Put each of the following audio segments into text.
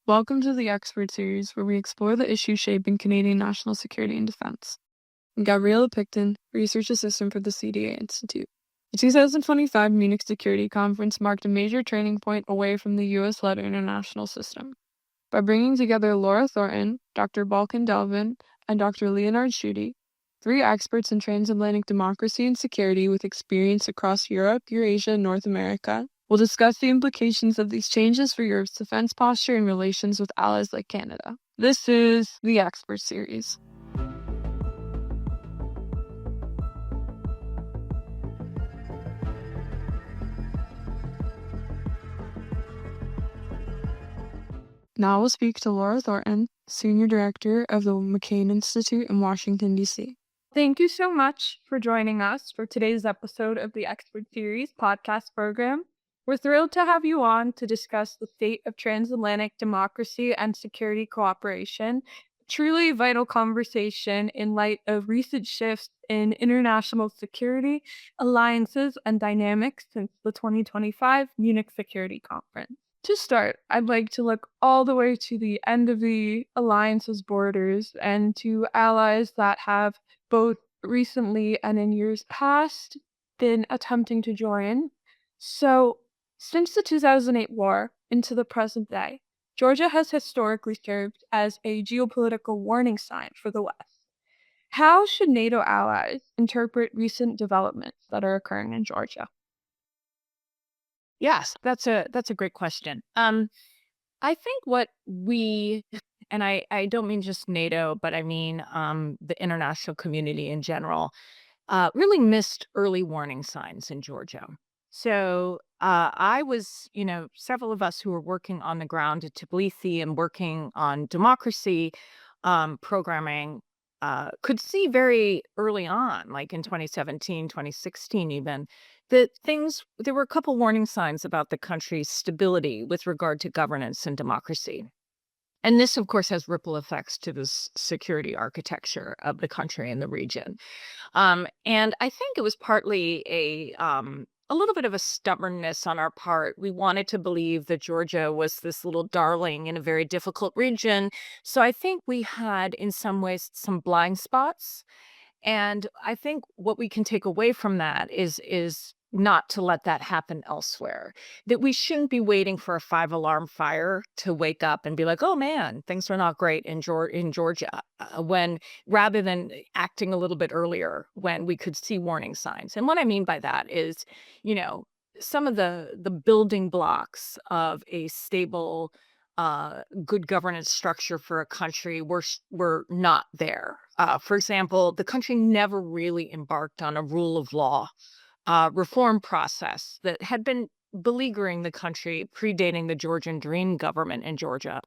Welcome to the Expert Series, where we explore the issues shaping Canadian national security and defense. I'm Gabriella Picton, Research Assistant for the McCain Institute. The 2025 Munich Security Conference marked a major turning point away from the US-led international system. By bringing together Laura Thornton, Dr. Balkan Devlen, and Dr. Leonard Schütte, three experts in transatlantic democracy and security with experience across Europe, Eurasia, and North America, we'll discuss the implications of these changes for Europe's defense posture and relations with allies like Canada. This is the Expert Series. Now we'll speak to Laura Thornton, Senior Director of the McCain Institute in Washington, D.C. Thank you so much for joining us for today's episode of the Expert Series podcast program. We're thrilled to have you on to discuss the state of transatlantic democracy and security cooperation, a truly vital conversation in light of recent shifts in international security, alliances, and dynamics since the 2025 Munich Security Conference. To start, I'd like to look all the way to the end of the alliance's borders and to allies that have both recently and in years past been attempting to join. So, since the 2008 war into the present day, Georgia has historically served as a geopolitical warning sign for the West. How should NATO allies interpret recent developments that are occurring in Georgia? Yes, that's a great question. I think what we, and I don't mean just NATO, but I mean the international community in general, really missed early warning signs in Georgia. So I was, several of us who were working on the ground at Tbilisi and working on democracy programming could see very early on, like in 2017, 2016 even, that there were a couple warning signs about the country's stability with regard to governance and democracy. And this, of course, has ripple effects to the security architecture of the country and the region. And I think it was partly a little bit of a stubbornness on our part. We wanted to believe that Georgia was this little darling in a very difficult region. So I think we had, in some ways, some blind spots. And I think what we can take away from that is not to let that happen elsewhere. That we shouldn't be waiting for a 5-alarm fire to wake up and be like, oh man, things are not great in Georgia, when rather than acting a little bit earlier when we could see warning signs. And what I mean by that is, some of the building blocks of a stable, good governance structure for a country were not there. For example, the country never really embarked on a rule of law reform process that had been beleaguering the country, predating the Georgian Dream government in Georgia,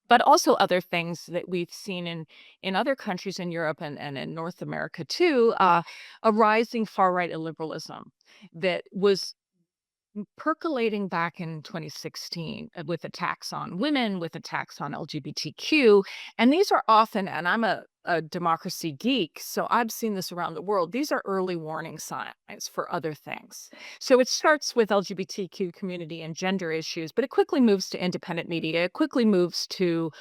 but also other things that we've seen in other countries in Europe and in North America too, a rising far-right illiberalism that was percolating back in 2016 with attacks on women, with attacks on LGBTQ. And these are often, and I'm a democracy geek, so I've seen this around the world, these are early warning signs for other things. So it starts with LGBTQ community and gender issues, but it quickly moves to independent media. It quickly moves to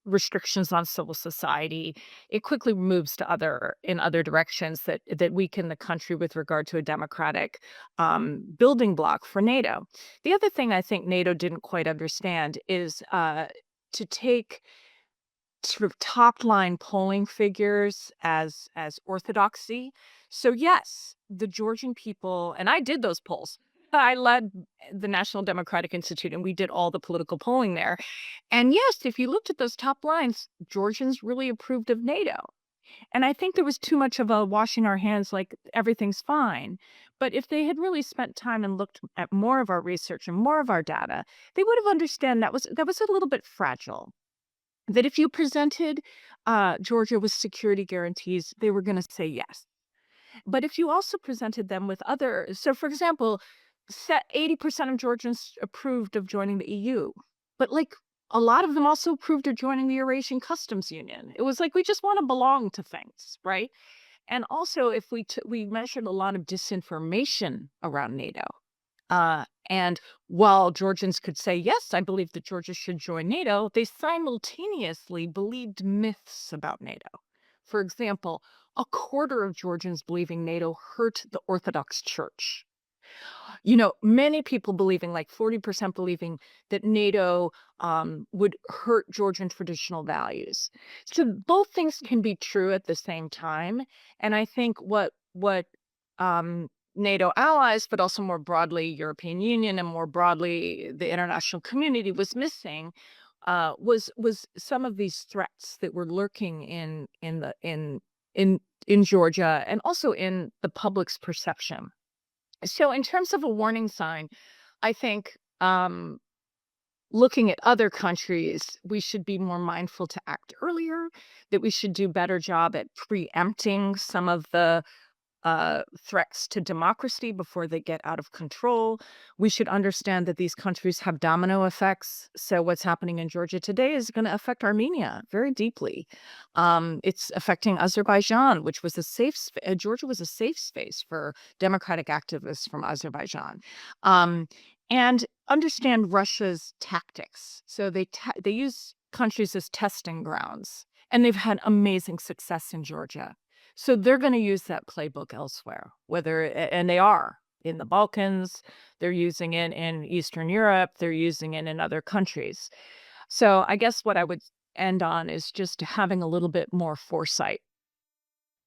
restrictions on civil society. It quickly moves to in other directions that weaken the country with regard to a democratic building block for NATO. The other thing I think NATO didn't quite understand is to take sort of top line polling figures as orthodoxy. So yes, the Georgian people, and I did those polls. I led the National Democratic Institute, and we did all the political polling there. And yes, if you looked at those top lines, Georgians really approved of NATO. And I think there was too much of a washing our hands like everything's fine. But if they had really spent time and looked at more of our research and more of our data, they would have understood that was a little bit fragile. That if you presented Georgia with security guarantees, they were going to say yes. But if you also presented them with so for example, 80% of Georgians approved of joining the EU, but like a lot of them also approved of joining the Eurasian Customs Union. It was like, we just want to belong to things, right? And also, if we measured a lot of disinformation around NATO, And while Georgians could say, yes, I believe that Georgia should join NATO, they simultaneously believed myths about NATO. For example, a quarter of Georgians believing NATO hurt the Orthodox Church. Many people believing, like 40% believing that NATO would hurt Georgian traditional values. So both things can be true at the same time. And I think what NATO allies, but also more broadly European Union and more broadly the international community was missing was some of these threats that were lurking in Georgia and also in the public's perception. So in terms of a warning sign, I think looking at other countries, we should be more mindful to act earlier, that we should do a better job at preempting some of the threats to democracy before they get out of control. We should understand that these countries have domino effects. So what's happening in Georgia today is going to affect Armenia very deeply. It's affecting Azerbaijan, which was Georgia was a safe space for democratic activists from Azerbaijan. And understand Russia's tactics. So they use countries as testing grounds, and they've had amazing success in Georgia. So they're going to use that playbook elsewhere, and they are in the Balkans, they're using it in Eastern Europe, they're using it in other countries. So I guess what I would end on is just having a little bit more foresight.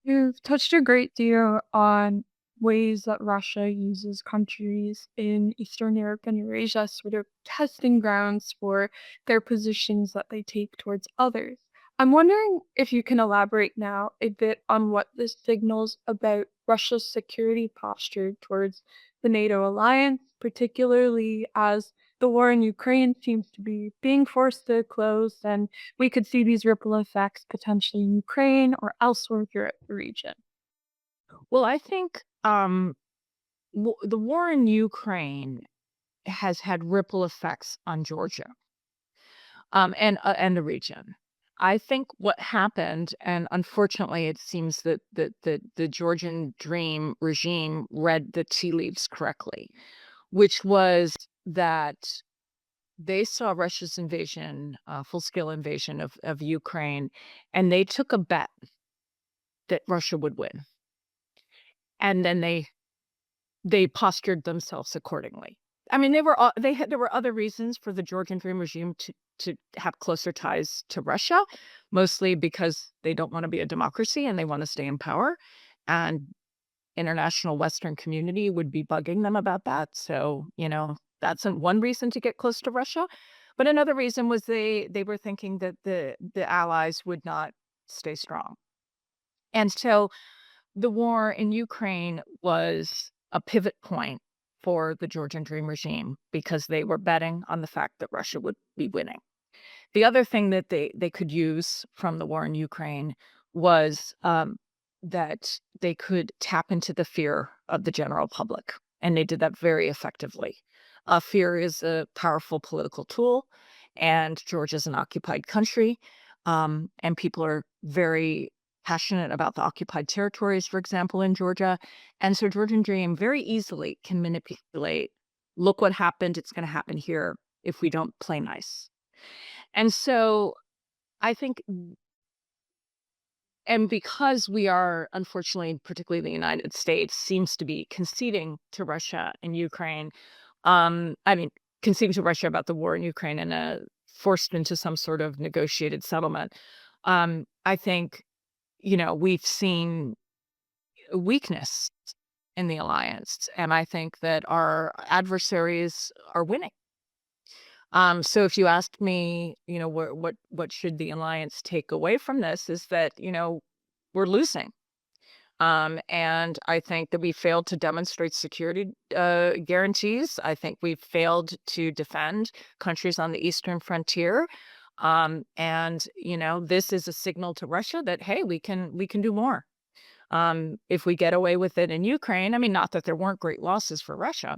You've touched a great deal on ways that Russia uses countries in Eastern Europe and Eurasia as sort of testing grounds for their positions that they take towards others. I'm wondering if you can elaborate now a bit on what this signals about Russia's security posture towards the NATO alliance, particularly as the war in Ukraine seems to be being forced to close, and we could see these ripple effects potentially in Ukraine or elsewhere throughout the region. Well, I think the war in Ukraine has had ripple effects on Georgia and the region. I think what happened, and unfortunately it seems that the Georgian Dream regime read the tea leaves correctly, which was that they saw Russia's invasion, full-scale invasion of Ukraine, and they took a bet that Russia would win. And then they postured themselves accordingly. I mean, there were other reasons for the Georgian Dream regime to have closer ties to Russia, mostly because they don't want to be a democracy and they want to stay in power. And international Western community would be bugging them about that. So, that's one reason to get close to Russia. But another reason was they were thinking that the allies would not stay strong. And so the war in Ukraine was a pivot point for the Georgian Dream regime because they were betting on the fact that Russia would be winning. The other thing that they could use from the war in Ukraine was that they could tap into the fear of the general public, and they did that very effectively. Fear is a powerful political tool, and Georgia is an occupied country, and people are very passionate about the occupied territories, for example, in Georgia. And so Georgian Dream very easily can manipulate, look what happened, it's going to happen here if we don't play nice. And so I think, and because we are, unfortunately, particularly the United States, seems to be conceding to Russia and Ukraine, conceding to Russia about the war in Ukraine and forced into some sort of negotiated settlement, I think, we've seen weakness in the alliance, and I think that our adversaries are winning. So if you asked me, what should the alliance take away from this is that, we're losing. And I think that we failed to demonstrate security guarantees. I think we've failed to defend countries on the eastern frontier. And this is a signal to Russia that, hey, we can do more. If we get away with it in Ukraine, not that there weren't great losses for Russia,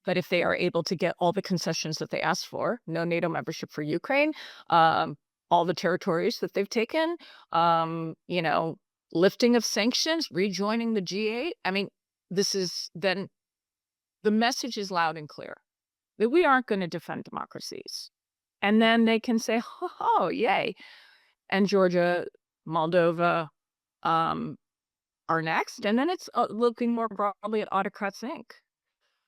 but if they are able to get all the concessions that they asked for, no NATO membership for Ukraine, all the territories that they've taken, lifting of sanctions, rejoining the G8. This is then the message is loud and clear that we aren't going to defend democracies. And then they can say, oh, yay. And Georgia, Moldova are next. And then it's looking more broadly at autocrats Inc.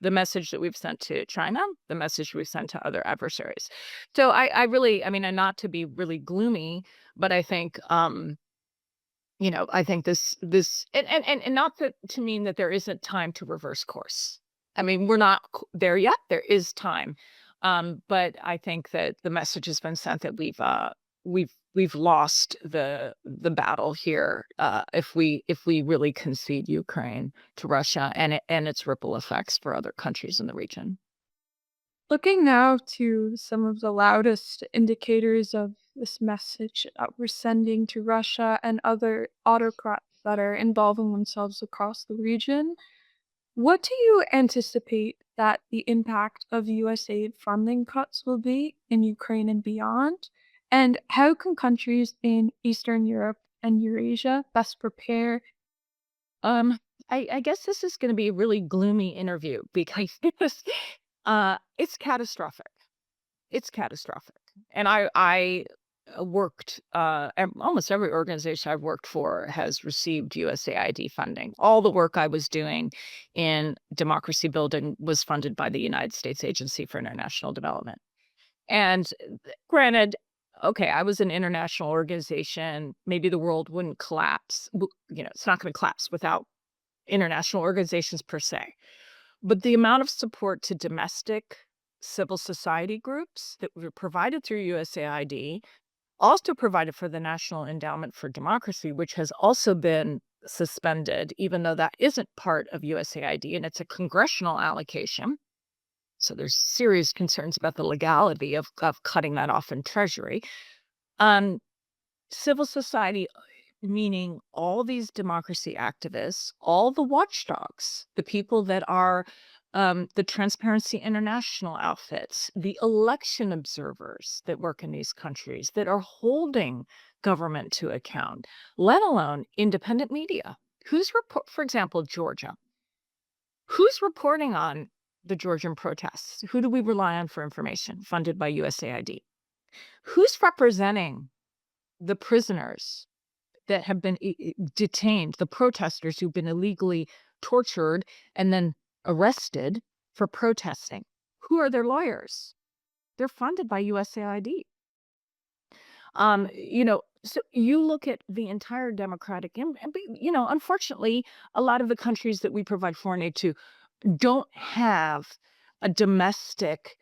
The message that we've sent to China, the message we've sent to other adversaries. So I really, I mean, and not to be really gloomy, but I think, I think this, and not to mean that there isn't time to reverse course. I mean, we're not there yet. There is time. But I think that the message has been sent that we've lost the battle here if we really concede Ukraine to Russia and its ripple effects for other countries in the region. Looking now to some of the loudest indicators of this message that we're sending to Russia and other autocrats that are involving themselves across the region, what do you anticipate that the impact of US aid funding cuts will be in Ukraine and beyond? And how can countries in Eastern Europe and Eurasia best prepare? Um, I guess this is going to be a really gloomy interview because it's catastrophic. It's catastrophic. And I worked, almost every organization I've worked for has received USAID funding. All the work I was doing in democracy building was funded by the United States Agency for International Development. And granted, okay, I was an international organization. Maybe the world wouldn't collapse. It's not going to collapse without international organizations per se. But the amount of support to domestic civil society groups that were provided through USAID, also provided for the National Endowment for Democracy, which has also been suspended, even though that isn't part of USAID and it's a congressional allocation. So there's serious concerns about the legality of cutting that off in Treasury. Civil society, meaning all these democracy activists, all the watchdogs, the people that are the Transparency International outfits, the election observers that work in these countries that are holding government to account, let alone independent media. For example, Georgia. Who's reporting on the Georgian protests? Who do we rely on for information funded by USAID? Who's representing the prisoners that have been detained, the protesters who've been illegally tortured and then arrested for protesting? Who are their lawyers? They're funded by USAID. So you look at the entire democratic, unfortunately, a lot of the countries that we provide foreign aid to don't have a domestic,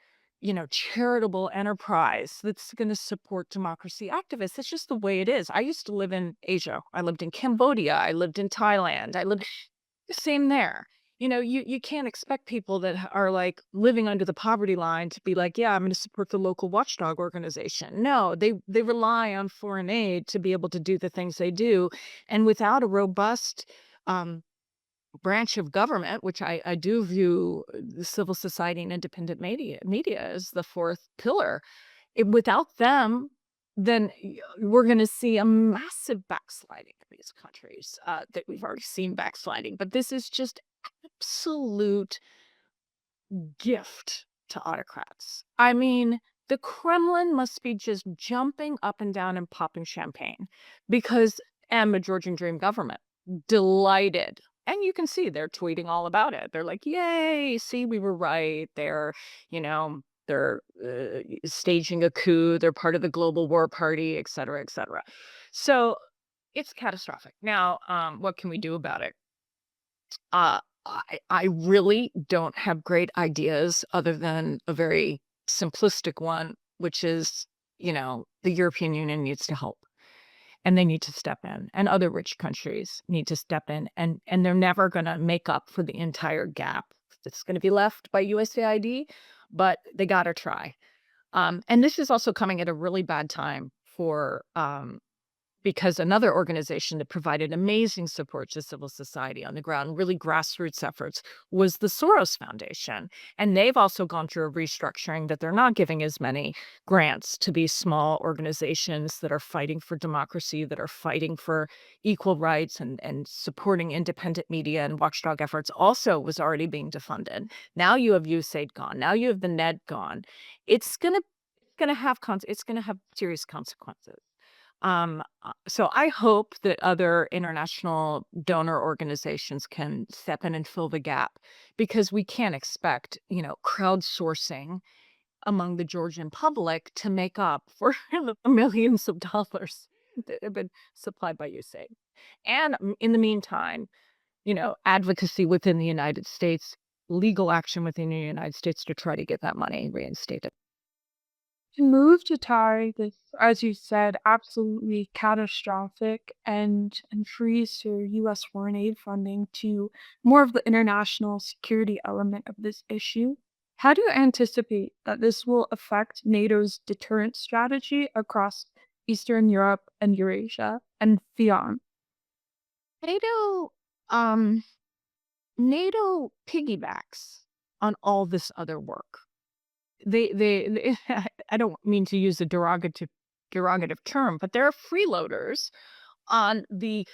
charitable enterprise that's going to support democracy activists. It's just the way it is. I used to live in Asia. I lived in Cambodia. I lived in Thailand. Same there. You can't expect people that are like living under the poverty line to be like, yeah, I'm going to support the local watchdog organization. No, they rely on foreign aid to be able to do the things they do. And without a robust branch of government, which I do view the civil society and independent media as the fourth pillar, without them, then we're going to see a massive backsliding in these countries that we've already seen backsliding. But this is just absolute gift to autocrats. I mean, the Kremlin must be just jumping up and down and popping champagne because a Georgian Dream government, delighted. And you can see they're tweeting all about it. They're like, yay, see, we were right. They're staging a coup. They're part of the global war party, et cetera, et cetera. So it's catastrophic. Now, what can we do about it? I really don't have great ideas other than a very simplistic one, which is, the European Union needs to help. And they need to step in, and other rich countries need to step in, and they're never going to make up for the entire gap that's going to be left by USAID, but they got to try. And this is also coming at a really bad time for because another organization that provided amazing support to civil society on the ground, really grassroots efforts, was the Soros Foundation. And they've also gone through a restructuring that they're not giving as many grants to these small organizations that are fighting for democracy, that are fighting for equal rights and supporting independent media and watchdog efforts also was already being defunded. Now you have USAID gone. Now you have the NED gone. It's gonna have serious consequences. So I hope that other international donor organizations can step in and fill the gap, because we can't expect, crowdsourcing among the Georgian public to make up for the millions of dollars that have been supplied by USAID. And in the meantime, advocacy within the United States, legal action within the United States to try to get that money reinstated. To move to tie this, as you said, absolutely catastrophic and freeze to U.S. foreign aid funding to more of the international security element of this issue, how do you anticipate that this will affect NATO's deterrent strategy across Eastern Europe and Eurasia and beyond? NATO, um, NATO piggybacks on all this other work. They I don't mean to use a derogative term, but they're freeloaders on the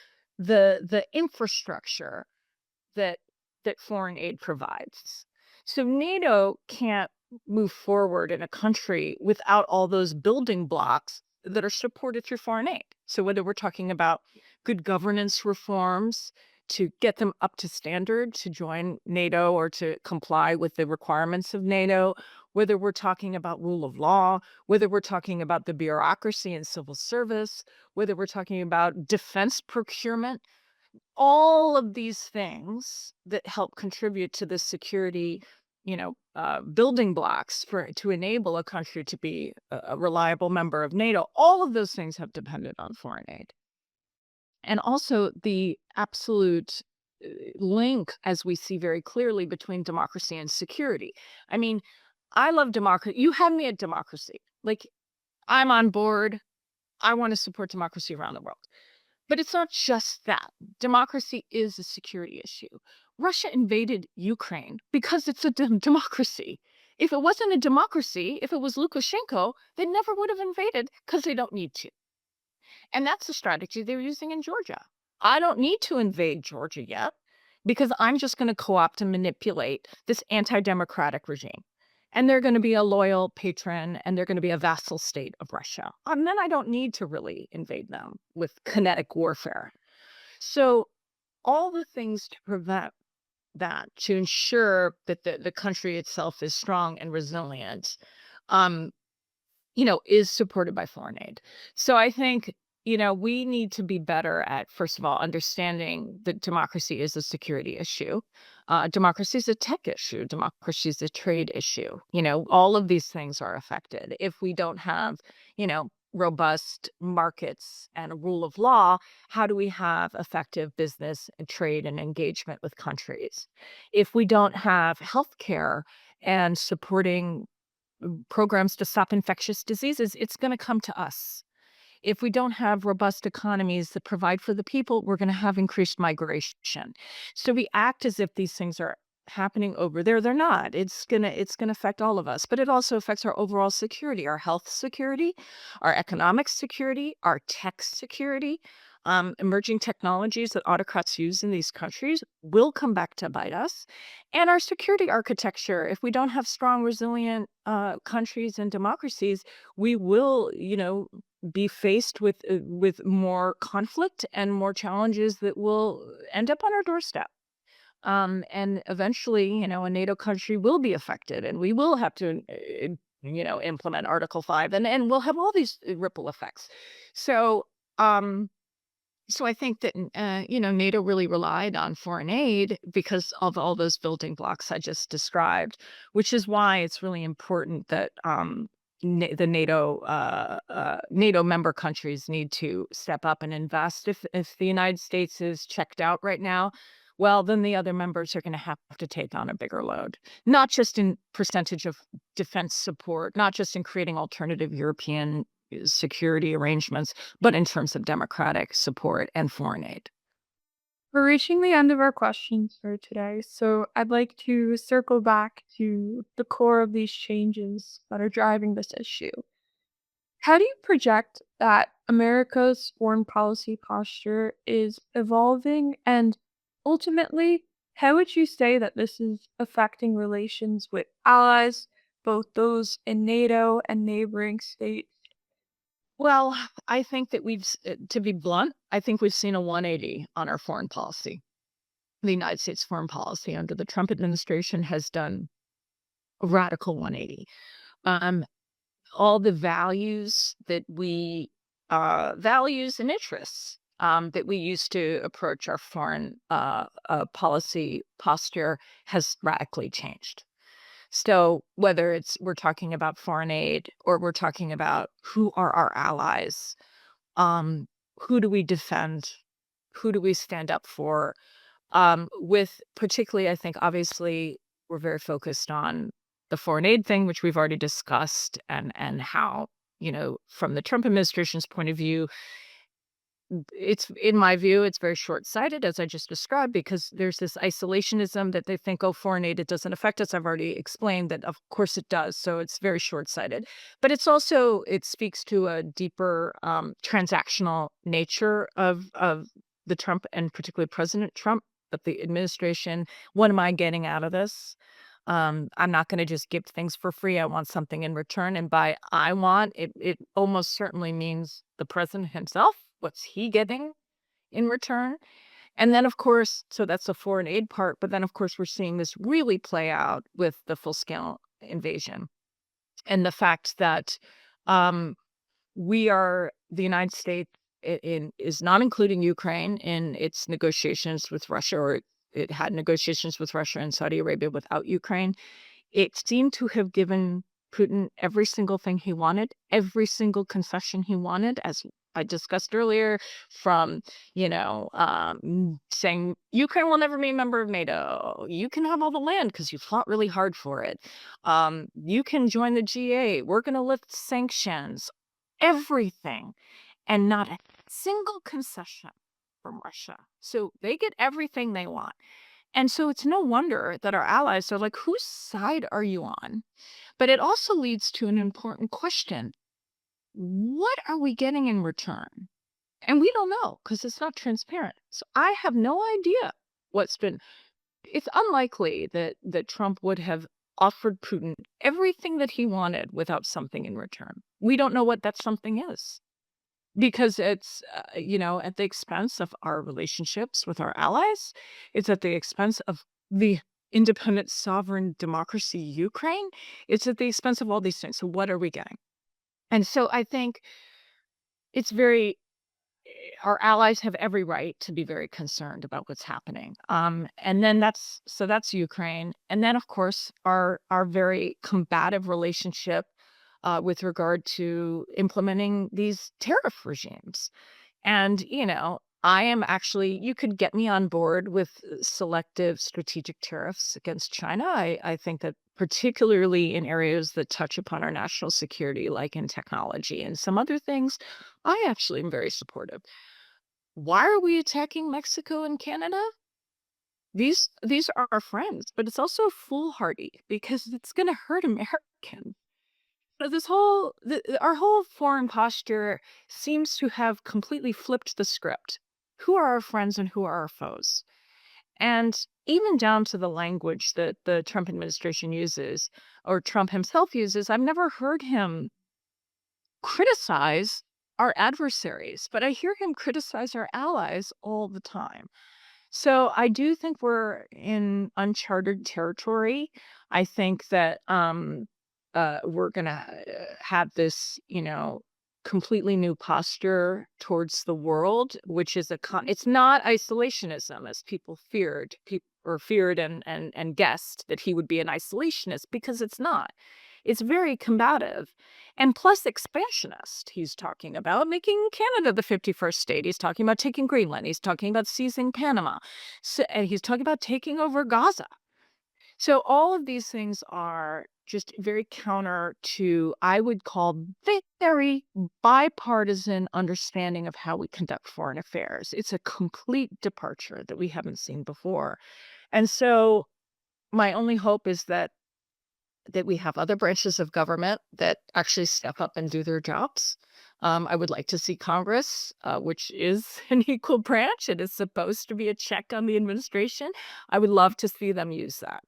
infrastructure that foreign aid provides. So NATO can't move forward in a country without all those building blocks that are supported through foreign aid. So whether we're talking about good governance reforms to get them up to standard to join NATO or to comply with the requirements of NATO, whether we're talking about rule of law, whether we're talking about the bureaucracy and civil service, whether we're talking about defense procurement, all of these things that help contribute to the security, building blocks to enable a country to be a reliable member of NATO, all of those things have depended on foreign aid. And also the absolute link, as we see very clearly, between democracy and security. I mean, I love democracy. You have me at democracy. Like, I'm on board. I want to support democracy around the world. But it's not just that. Democracy is a security issue. Russia invaded Ukraine because it's a democracy. If it wasn't a democracy, if it was Lukashenko, they never would have invaded, because they don't need to. And that's the strategy they're using in Georgia. I don't need to invade Georgia yet, because I'm just going to co-opt and manipulate this anti-democratic regime. And they're going to be a loyal patron, and they're going to be a vassal state of Russia. And then I don't need to really invade them with kinetic warfare. So all the things to prevent that, to ensure that the country itself is strong and resilient, is supported by foreign aid. So I think, we need to be better at, first of all, understanding that democracy is a security issue. Democracy is a tech issue. Democracy is a trade issue. All of these things are affected. If we don't have, robust markets and a rule of law, how do we have effective business and trade and engagement with countries? If we don't have healthcare and supporting programs to stop infectious diseases, it's going to come to us. If we don't have robust economies that provide for the people, we're going to have increased migration. So we act as if these things are happening over there. They're not. It's gonna affect all of us, but it also affects our overall security, our health security, our economic security, our tech security. Emerging technologies that autocrats use in these countries will come back to bite us. And our security architecture, if we don't have strong, resilient countries and democracies, we will, be faced with more conflict and more challenges that will end up on our doorstep. And eventually, a NATO country will be affected, and we will have to, implement Article 5, and we'll have all these ripple effects. So, so I think that, NATO really relied on foreign aid because of all those building blocks I just described, which is why it's really important that the NATO member countries need to step up and invest. If the United States is checked out right now, well, then the other members are going to have to take on a bigger load, not just in percentage of defense support, not just in creating alternative European security arrangements, but in terms of democratic support and foreign aid. We're reaching the end of our questions for today, so I'd like to circle back to the core of these changes that are driving this issue. How do you project that America's foreign policy posture is evolving? And ultimately, how would you say that this is affecting relations with allies, both those in NATO and neighboring states? Well, I think that to be blunt, I think we've seen a 180 on our foreign policy. The United States foreign policy under the Trump administration has done a radical 180. All the values and interests that we used to approach our foreign policy posture has radically changed. So whether we're talking about foreign aid or we're talking about who are our allies, who do we defend, who do we stand up for, with particularly, I think, obviously, we're very focused on the foreign aid thing, which we've already discussed, and how, from the Trump administration's point of view, in my view, it's very short-sighted, as I just described, because there's this isolationism that they think, oh, foreign aid, it doesn't affect us. I've already explained that, of course it does. So it's very short-sighted. But it speaks to a deeper transactional nature of the Trump, and particularly President Trump, of the administration. What am I getting out of this? I'm not going to just give things for free. I want something in return. And by I want, it almost certainly means the president himself. What's he getting in return? And then, of course, so that's the foreign aid part. But then, of course, we're seeing this really play out with the full-scale invasion and the fact that the United States is not including Ukraine in its negotiations with Russia, or it had negotiations with Russia and Saudi Arabia without Ukraine. It seemed to have given Putin every single thing he wanted, every single concession he wanted, as I discussed earlier, from, saying Ukraine will never be a member of NATO. You can have all the land because you fought really hard for it. You can join the G8. We're going to lift sanctions, everything, and not a single concession from Russia. So they get everything they want. And so it's no wonder that our allies are like, whose side are you on? But it also leads to an important question. What are we getting in return? And we don't know because it's not transparent. So I have no idea it's unlikely that Trump would have offered Putin everything that he wanted without something in return. We don't know what that something is, because it's, at the expense of our relationships with our allies. It's at the expense of the independent sovereign democracy Ukraine. It's at the expense of all these things. So what are we getting? And so I think our allies have every right to be very concerned about what's happening. And then that's Ukraine. And then, of course, our very combative relationship with regard to implementing these tariff regimes. And, you could get me on board with selective strategic tariffs against China. I think that particularly in areas that touch upon our national security, like in technology and some other things, I actually am very supportive. Why are we attacking Mexico and Canada? These are our friends, but it's also foolhardy because it's going to hurt Americans. So our whole foreign posture seems to have completely flipped the script. Who are our friends and who are our foes? And even down to the language that the Trump administration uses, or Trump himself uses, I've never heard him criticize our adversaries, but I hear him criticize our allies all the time. So I do think we're in uncharted territory. I think that we're going to have this, completely new posture towards the world, which is it's not isolationism as people feared and guessed that he would be an isolationist, because it's not. It's very combative and plus expansionist. He's talking about making Canada the 51st state. He's talking about taking Greenland. He's talking about seizing Panama. And he's talking about taking over Gaza. So all of these things are just very counter to, I would call, very bipartisan understanding of how we conduct foreign affairs. It's a complete departure that we haven't seen before. And so my only hope is that we have other branches of government that actually step up and do their jobs. I would like to see Congress, which is an equal branch. It is supposed to be a check on the administration. I would love to see them use that.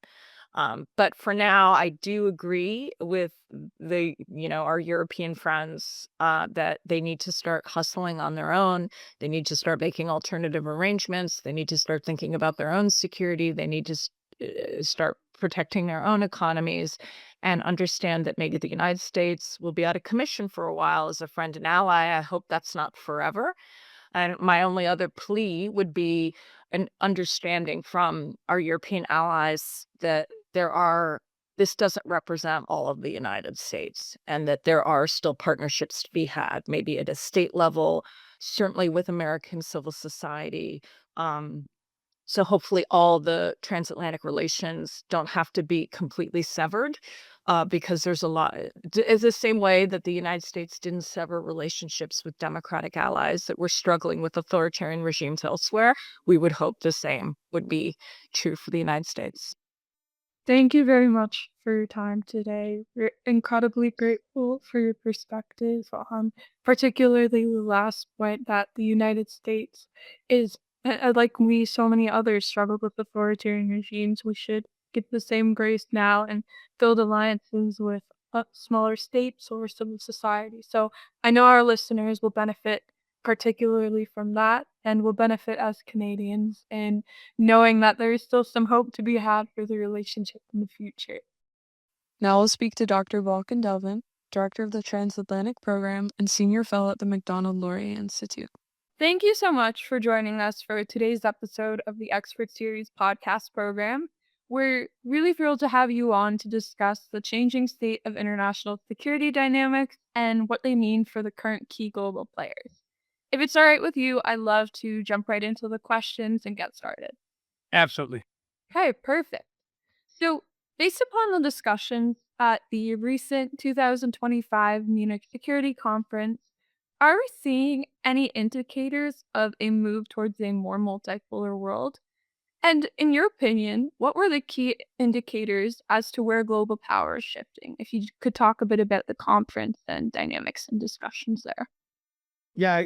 But for now, I do agree with our European friends that they need to start hustling on their own. They need to start making alternative arrangements. They need to start thinking about their own security. They need to start protecting their own economies and understand that maybe the United States will be out of commission for a while as a friend and ally. I hope that's not forever. And my only other plea would be an understanding from our European allies that this doesn't represent all of the United States, and that there are still partnerships to be had, maybe at a state level, certainly with American civil society. So hopefully all the transatlantic relations don't have to be completely severed, because there's a lot. It's the same way that the United States didn't sever relationships with democratic allies that were struggling with authoritarian regimes elsewhere. We would hope the same would be true for the United States. Thank you very much for your time today. We're incredibly grateful for your perspective on particularly the last point that the United States is, like we, so many others, struggled with authoritarian regimes. We should get the same grace now and build alliances with smaller states or civil society. So I know our listeners will benefit particularly from that, and will benefit as Canadians in knowing that there is still some hope to be had for the relationship in the future. Now I'll speak to Dr. Balkan Devlen, Director of the Transatlantic Program and Senior Fellow at the Macdonald-Laurier Institute. Thank you so much for joining us for today's episode of the Expert Series podcast program. We're really thrilled to have you on to discuss the changing state of international security dynamics and what they mean for the current key global players. If it's all right with you, I'd love to jump right into the questions and get started. Absolutely. Okay, perfect. So, based upon the discussions at the recent 2025 Munich Security Conference, are we seeing any indicators of a move towards a more multipolar world? And in your opinion, what were the key indicators as to where global power is shifting? If you could talk a bit about the conference and dynamics and discussions there. Yeah,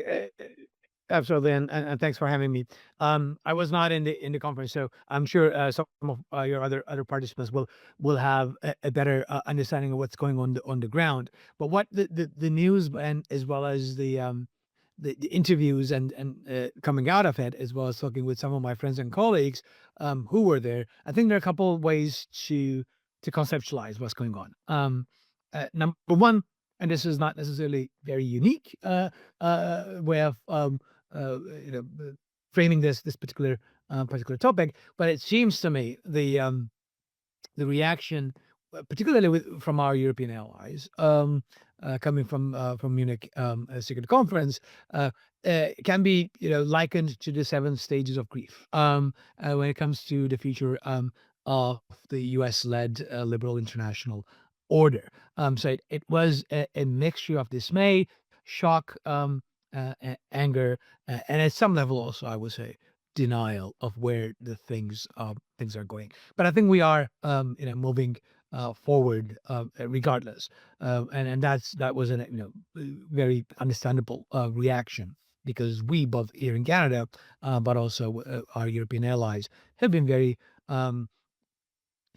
absolutely. And thanks for having me. I was not in the conference, so I'm sure some of your other participants will have a better understanding of what's going on the ground. But what the news, and as well as the interviews and coming out of it, as well as talking with some of my friends and colleagues who were there, I think there are a couple of ways to conceptualize what's going on. Number one, and this is not necessarily very unique way of framing this particular topic, but it seems to me the reaction, particularly from our European allies, coming from Munich Security Conference, can be likened to the 7 stages of grief when it comes to the future of the U.S.-led liberal international order. So it was a mixture of dismay, shock, anger, and at some level also, I would say, denial of where the things are going. But I think we are moving forward regardless, and that was a very understandable reaction, because we, both here in Canada, but also our European allies, have been very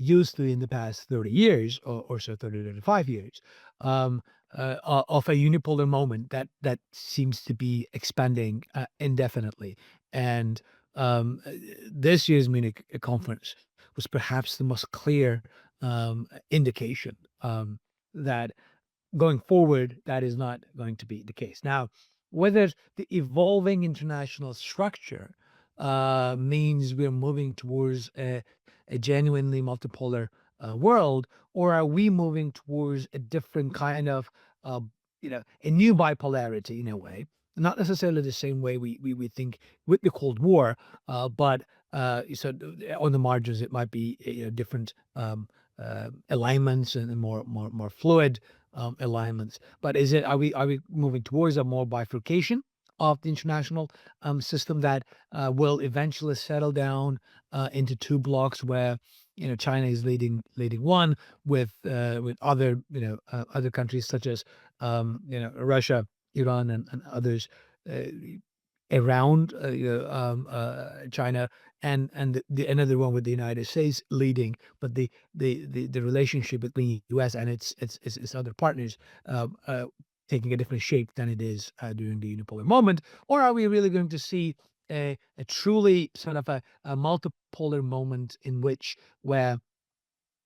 used to, in the past 30 years or so, 35 years, of a unipolar moment that seems to be expanding indefinitely. And this year's Munich conference was perhaps the most clear indication that going forward, that is not going to be the case. Now, whether the evolving international structure means we're moving towards a genuinely multipolar world, or are we moving towards a different kind of, a new bipolarity in a way? Not necessarily the same way we think with the Cold War, but so on the margins it might be different alignments and more fluid alignments. But are we moving towards a more bifurcation of the international system that will eventually settle down into two blocks where China is leading one with other other countries such as Russia, Iran, and others uh, around China, and another one with the United States leading, but the relationship between U.S. and its other partners taking a different shape than it is during the unipolar moment, or are we really going to see a truly sort of a multipolar moment in which where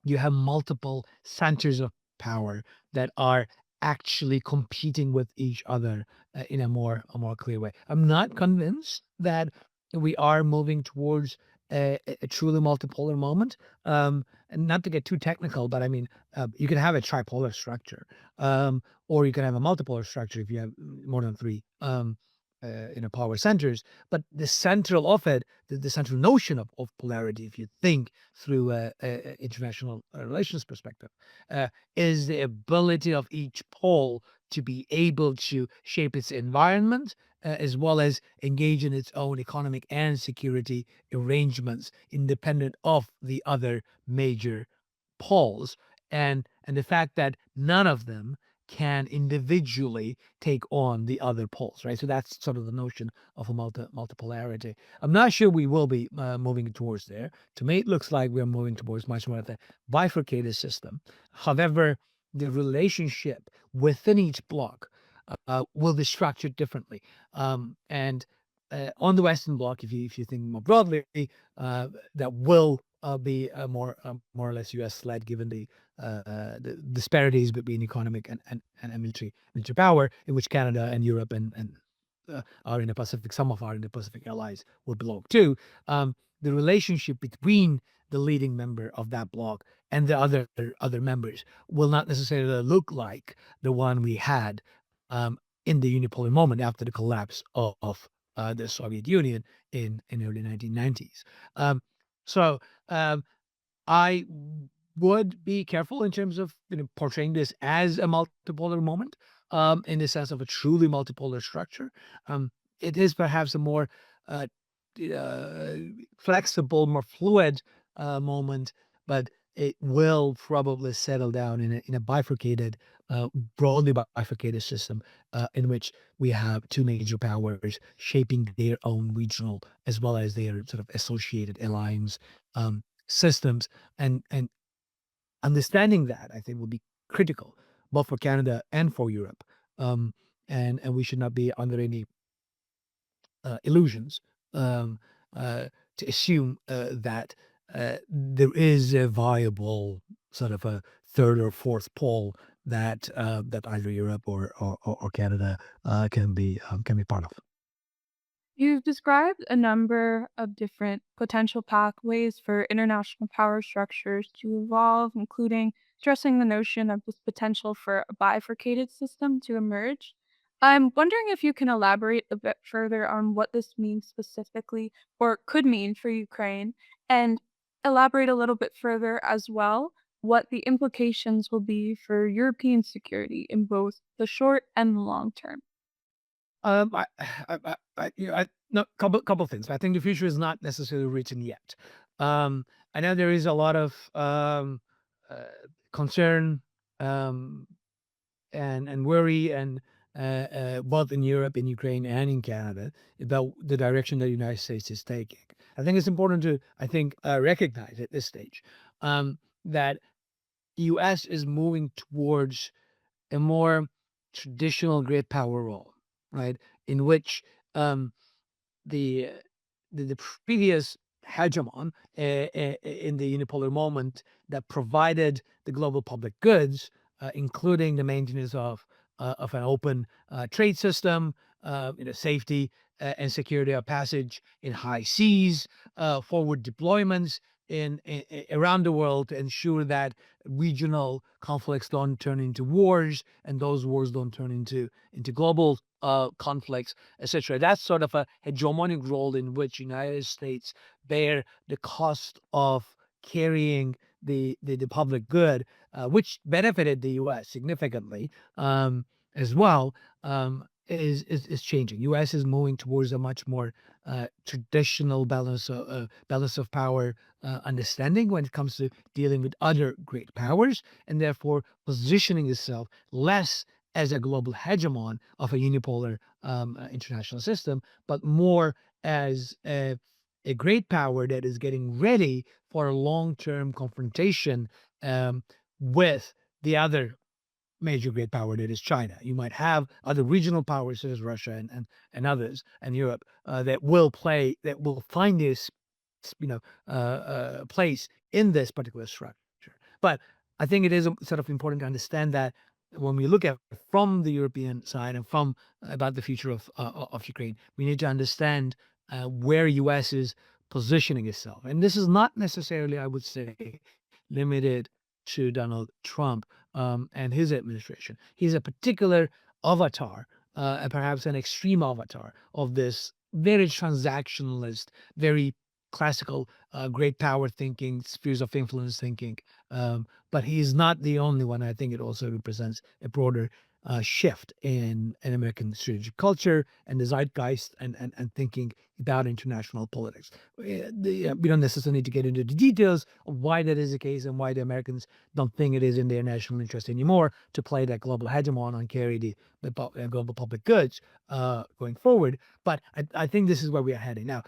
you have multiple centers of power that are actually competing with each other in a more clear way. I'm not convinced that we are moving towards a truly multipolar moment. And not to get too technical, but I mean, you can have a tripolar structure, or you can have a multipolar structure if you have more than three power centers. But the central of it, the central notion of polarity, if you think through a international relations perspective, uh, is the ability of each pole to be able to shape its environment as well as engage in its own economic and security arrangements independent of the other major poles, and the fact that none of them can individually take on the other poles, right? So that's sort of the notion of a multipolarity. I'm not sure we will be moving towards there. To me, it looks like we're moving towards much more of a bifurcated system. However, the relationship within each bloc will be structured differently. And on the Western Bloc, if you think more broadly, that will be more or less U.S. led, given the disparities between economic and military power, in which Canada and Europe and are in the Pacific. Some of our Indo-Pacific allies will belong to. The relationship between the leading member of that bloc and the other members will not necessarily look like the one we had in the unipolar moment after the collapse of the Soviet Union in early 1990s. So um, I would be careful in terms of portraying this as a multipolar moment, in the sense of a truly multipolar structure. It is perhaps a more uh, uh, flexible, more fluid moment, but it will probably settle down in a bifurcated, broadly bifurcated system, in which we have two major powers shaping their own regional as well as their sort of associated alliance systems, and understanding that, I think, will be critical both for Canada and for Europe. Um, and we should not be under any illusions um, to assume that there is a viable sort of a third or fourth pole that either Europe or Canada can be part of. You've described a number of different potential pathways for international power structures to evolve, including stressing the notion of this potential for a bifurcated system to emerge. I'm wondering if you can elaborate a bit further on what this means specifically, or could mean for Ukraine, and elaborate a little bit further as well what the implications will be for European security in both the short and the long term. No, couple things. I think the future is not necessarily written yet. I know there is a lot of uh, concern um, and worry and both in Europe, in Ukraine, and in Canada about the direction that the United States is taking. I think it's important to recognize at this stage that the U.S. is moving towards a more traditional great power role, right? In which um, the the previous hegemon in the unipolar moment that provided the global public goods, including the maintenance of an open trade system, safety and security of passage in high seas, forward deployments around the world to ensure that regional conflicts don't turn into wars and those wars don't turn into global conflicts, etc. That's sort of a hegemonic role in which United States bear the cost of carrying the public good, which benefited the U.S. significantly as well, is changing. U.S. is moving towards a much more traditional balance of power understanding when it comes to dealing with other great powers, and therefore positioning itself less as a global hegemon of a unipolar international system, but more as a great power that is getting ready for a long-term confrontation with the other major great power that is China. You might have other regional powers such as Russia and others and Europe that will find this place in this particular structure. But I think it is sort of important to understand that when we look at from the European side and from about the future of Ukraine, we need to understand where U.S. is positioning itself, and this is not necessarily, I would say, limited to Donald Trump and his administration. He's a particular avatar, and perhaps an extreme avatar of this very transactionalist, very classical great power thinking, spheres of influence thinking. But he is not the only one. I think it also represents a broader shift in American strategic culture and the zeitgeist and thinking about international politics. We don't necessarily need to get into the details of why that is the case and why the Americans don't think it is in their national interest anymore to play that global hegemon and carry the global public goods going forward. But I think this is where we are heading. Now,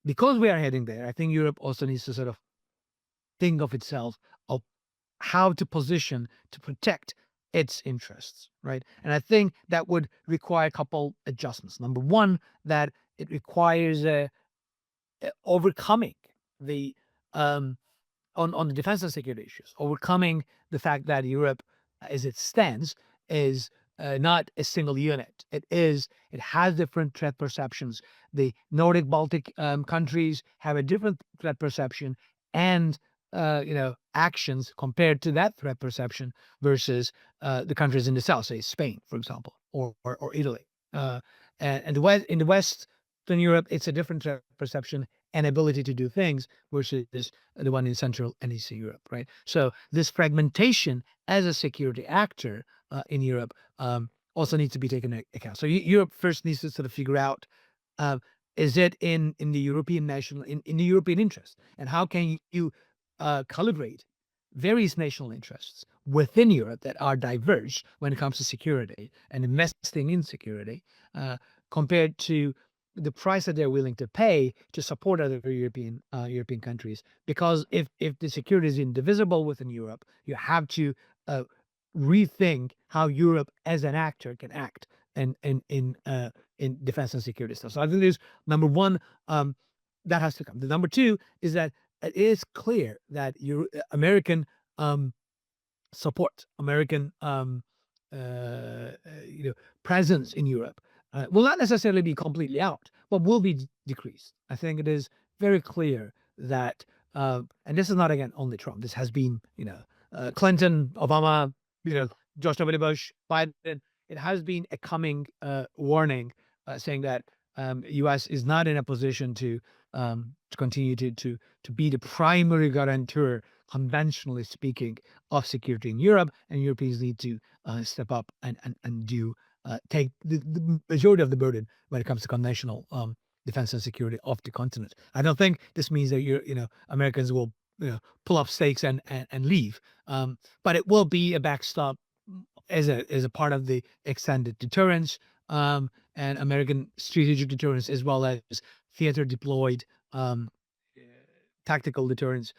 because we are heading there, I think Europe also needs to sort of think of itself of how to position to protect its interests, right? And I think that would require a couple adjustments. Number one, that it requires overcoming the on the defense and security issues, overcoming the fact that Europe, as it stands, is not a single unit. It has different threat perceptions. The Nordic Baltic countries have a different threat perception and actions compared to that threat perception versus the countries in the south, say Spain, for example, or Italy. And in the Western Europe, it's a different threat perception and ability to do things versus the one in Central and Eastern Europe, right? So this fragmentation as a security actor in Europe also needs to be taken into account. So Europe first needs to sort of figure out, is it in the European in the European interest, and how can you calibrate various national interests within Europe that are diverged when it comes to security and investing in security, compared to the price that they're willing to pay to support other European countries. Because if the security is indivisible within Europe, you have to rethink how Europe as an actor can act in defense and security stuff. So I think there's number one, that has to come. The number two is that it is clear that American support, American presence in Europe will not necessarily be completely out, but will be decreased. I think it is very clear that, and this is not again only Trump. This has been Clinton, Obama, George W. Bush, Biden. It has been a coming warning saying that U.S. is not in a position to continue to be the primary guarantor, conventionally speaking, of security in Europe, and Europeans need to step up and do take the majority of the burden when it comes to conventional defense and security of the continent. I don't think this means that Americans will pull up stakes and leave, but it will be a backstop as a part of the extended deterrence and American strategic deterrence, as well as theater deployed tactical deterrence,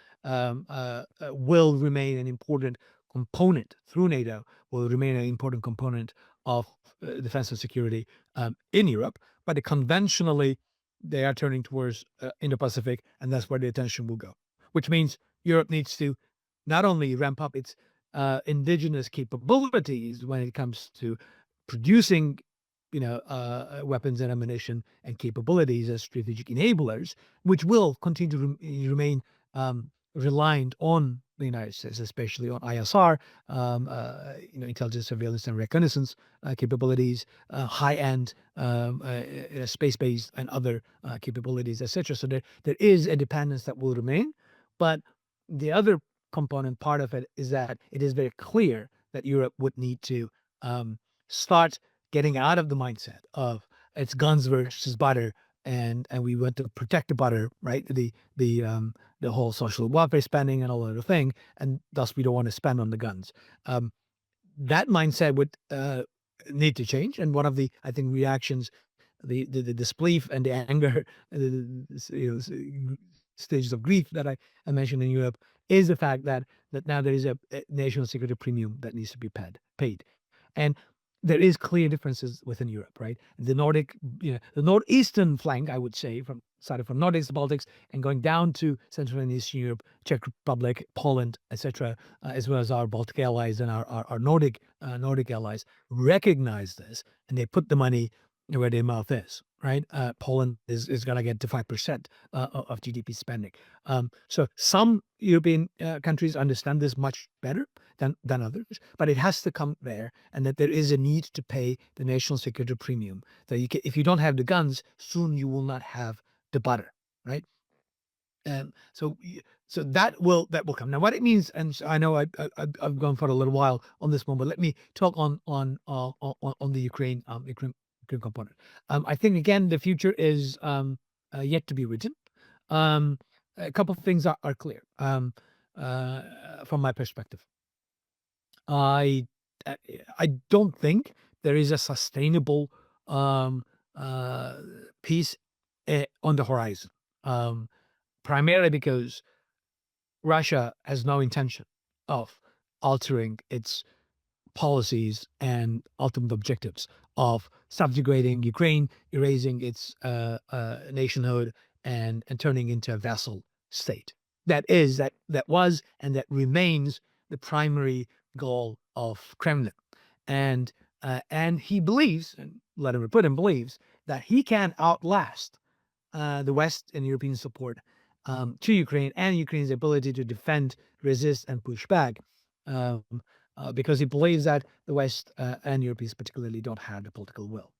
will remain an important component through NATO, will remain an important component of defense and security in Europe. But conventionally, they are turning towards Indo-Pacific, and that's where the attention will go. Which means Europe needs to not only ramp up its indigenous capabilities when it comes to producing weapons and ammunition and capabilities as strategic enablers, which will continue to remain reliant on the United States, especially on ISR, intelligence, surveillance, and reconnaissance capabilities, high-end space-based and other capabilities, etc. So there is a dependence that will remain, but the other component part of it is that it is very clear that Europe would need to start getting out of the mindset of it's guns versus butter, and we want to protect the butter, right? The whole social welfare spending and all of the thing, and thus we don't want to spend on the guns. That mindset would need to change, and one of the, I think, reactions, the disbelief and the anger, stages of grief that I mentioned in Europe, is the fact that now there is a national security premium that needs to be paid. And there is clear differences within Europe, right? The Nordic, the northeastern flank, I would say, starting from Nordics, the Baltics, and going down to Central and Eastern Europe, Czech Republic, Poland, etc., as well as our Baltic allies and our Nordic allies, recognize this, and they put the money where their mouth is, right? Poland is going to get to 5% of GDP spending. So some European countries understand this much better than others, but it has to come there, and that there is a need to pay the national security premium. That if you don't have the guns, soon you will not have the butter, right? So that will come. Now, what it means, and I know I've gone for a little while on this one, but let me talk on the Ukraine component. I think again the future is yet to be written. A couple of things are clear from my perspective. I don't think there is a sustainable peace on the horizon. Primarily because Russia has no intention of altering its policies and ultimate objectives of subjugating Ukraine, erasing its nationhood, and turning into a vassal state. That was and that remains the primary goal of Kremlin, and he believes, and Vladimir Putin believes, that he can outlast the West and European support to Ukraine and Ukraine's ability to defend, resist, and push back, because he believes that the West and Europeans particularly don't have the political will.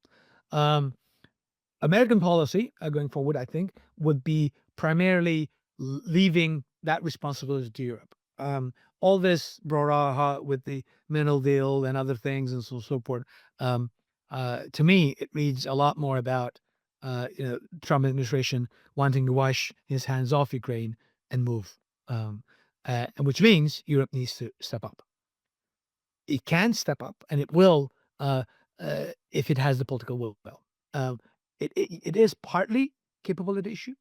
American policy going forward, I think, would be primarily leaving that responsibility to Europe. All this brouhaha with the middle deal and other things and so forth, to me, it reads a lot more about Trump administration wanting to wash his hands off Ukraine and move, which means Europe needs to step up. It can step up, and it will if it has the political will. It is partly capable of the issue,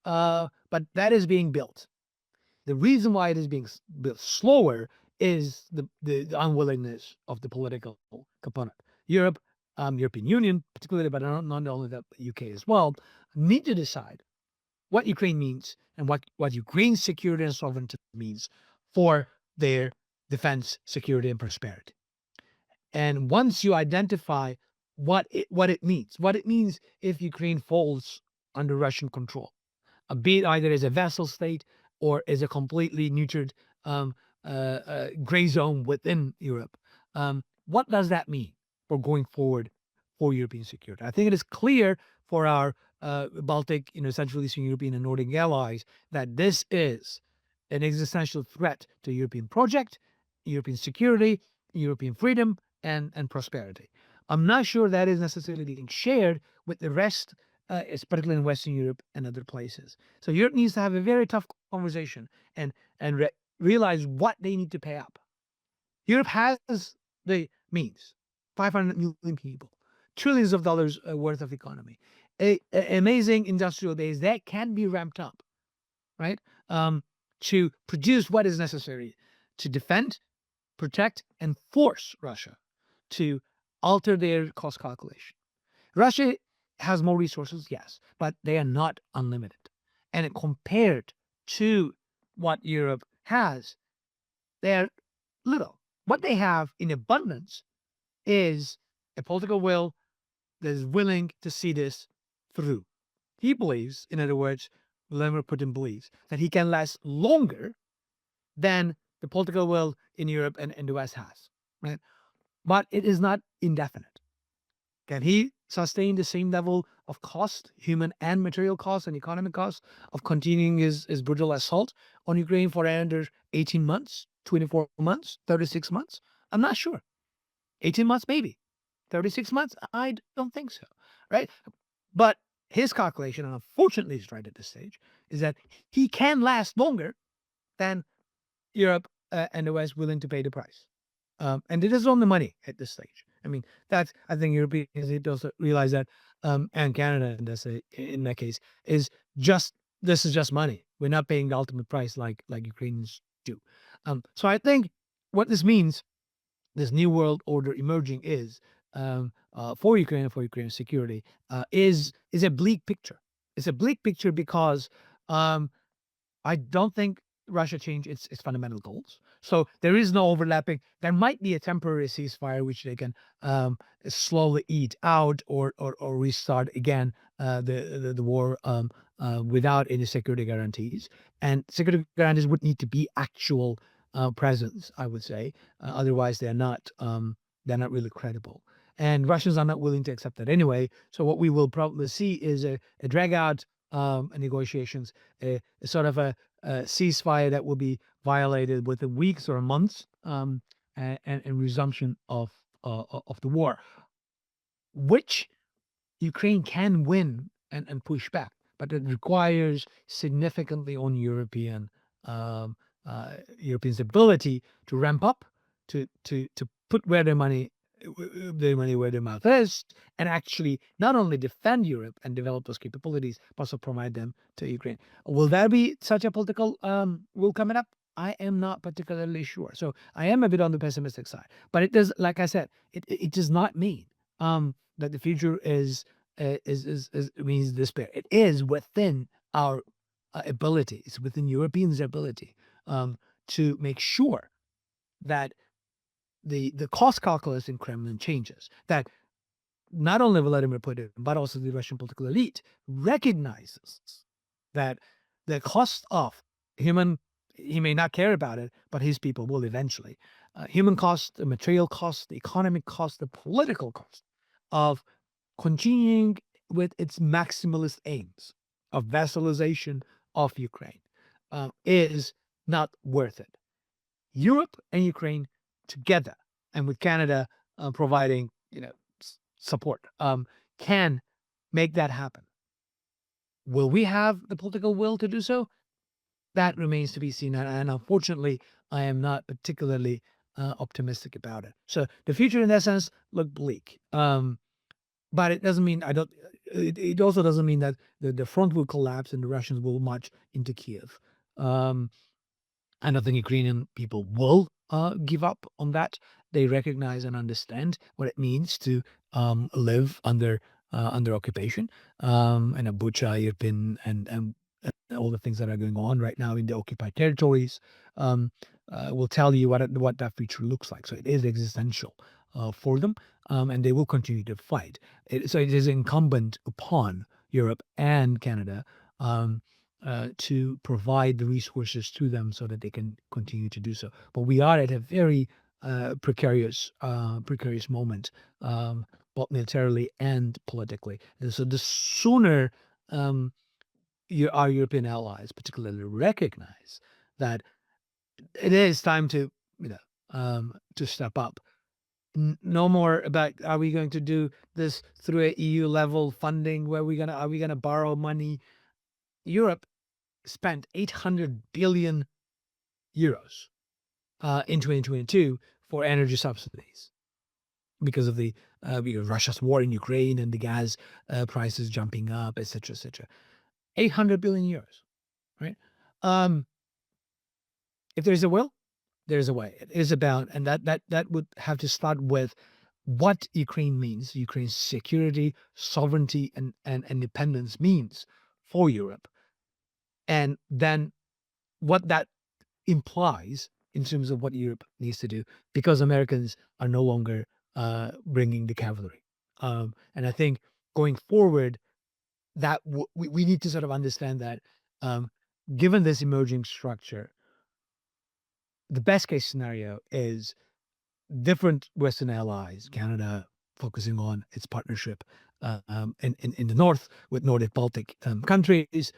but that is being built. The reason why it is being built slower is the unwillingness of the political component. Europe, European Union particularly, but not only that, the UK as well, need to decide what Ukraine means and what Ukraine's security and sovereignty means for their defense, security, and prosperity. And once you identify what it means if Ukraine falls under Russian control, be it either as a vassal state or as a completely neutered gray zone within Europe, what does that mean for going forward for European security? I think it is clear for our Baltic, Central Eastern European and Nordic allies that this is an existential threat to European project, European security, European freedom, and prosperity. I'm not sure that is necessarily being shared with the rest, particularly in Western Europe and other places. So Europe needs to have a very tough conversation and realize what they need to pay up. Europe has the means, 500 million people, trillions of dollars worth of economy, an amazing industrial base that can be ramped up, right? To produce what is necessary to defend, protect, and force Russia to alter their cost calculation. Russia has more resources, yes, but they are not unlimited. And compared to what Europe has, they're little. What they have in abundance is a political will that is willing to see this through. He believes, in other words, Vladimir Putin believes, that he can last longer than the political will in Europe and the West has, right? But it is not indefinite. Can he sustain the same level of cost, human and material costs and economic costs of continuing his brutal assault on Ukraine for another 18 months, 24 months, 36 months? I'm not sure. 18 months, maybe. 36 months? I don't think so, right? But his calculation, and unfortunately he's right at this stage, is that he can last longer than Europe and the West willing to pay the price. And it is on the money at this stage. I mean, that's, I think Europeans need to also realize that, and Canada in that case, is just, this is just money. We're not paying the ultimate price like Ukrainians do. So I think what this means, this new world order emerging is, for Ukraine and for Ukraine's security, is a bleak picture. It's a bleak picture because I don't think Russia changed its fundamental goals. So there is no overlapping. There might be a temporary ceasefire which they can slowly eat out or restart again the war without any security guarantees. And security guarantees would need to be actual presence, I would say. Otherwise, they're not really credible. And Russians are not willing to accept that anyway. So what we will probably see is a drag out negotiations, a sort of a ceasefire that will be violated within weeks or months, and resumption of the war, which Ukraine can win and push back, but it requires significantly on Europeans' ability to ramp up, to put where their money where their mouth is, and actually not only defend Europe and develop those capabilities, but also provide them to Ukraine. Will there be such a political will coming up? I am not particularly sure. So I am a bit on the pessimistic side. But it does, like I said, it does not mean that the future is means despair. It is within our ability. It's within Europeans' ability to make sure that the cost calculus in Kremlin changes, that not only Vladimir Putin, but also the Russian political elite recognizes that the cost of human, he may not care about it, but his people will eventually. Human cost, the material cost, the economic cost, the political cost of continuing with its maximalist aims of vassalization of Ukraine is not worth it. Europe and Ukraine together, and with Canada providing support, can make that happen. Will we have the political will to do so? That remains to be seen, and unfortunately, I am not particularly optimistic about it. So the future, in that sense, look bleak. But it doesn't mean I don't. It also doesn't mean that the front will collapse and the Russians will march into Kiev. I don't think Ukrainian people will give up on that. They recognize and understand what it means to live under occupation, and Bucha, Irpin, and all the things that are going on right now in the occupied territories will tell you what that future looks like. So it is existential for them, and they will continue to fight. So it is incumbent upon Europe and Canada to provide the resources to them so that they can continue to do so. But we are at a very precarious moment, both militarily and politically. And so the sooner our European allies particularly recognize that it is time to step up. No more about, are we going to do this through a EU level funding where are we gonna borrow money? Europe spent 800 billion euros in 2022 for energy subsidies because of because Russia's war in Ukraine and the gas prices jumping up, etc., etc. 800 billion euros, right? If there's a will, there's a way. It is about, and that would have to start with what Ukraine means, Ukraine's security, sovereignty, and independence means for Europe, and then what that implies in terms of what Europe needs to do, because Americans are no longer bringing the cavalry. And I think going forward, that we need to sort of understand that, given this emerging structure, the best case scenario is different Western allies, Canada focusing on its partnership in the north with Nordic Baltic countries,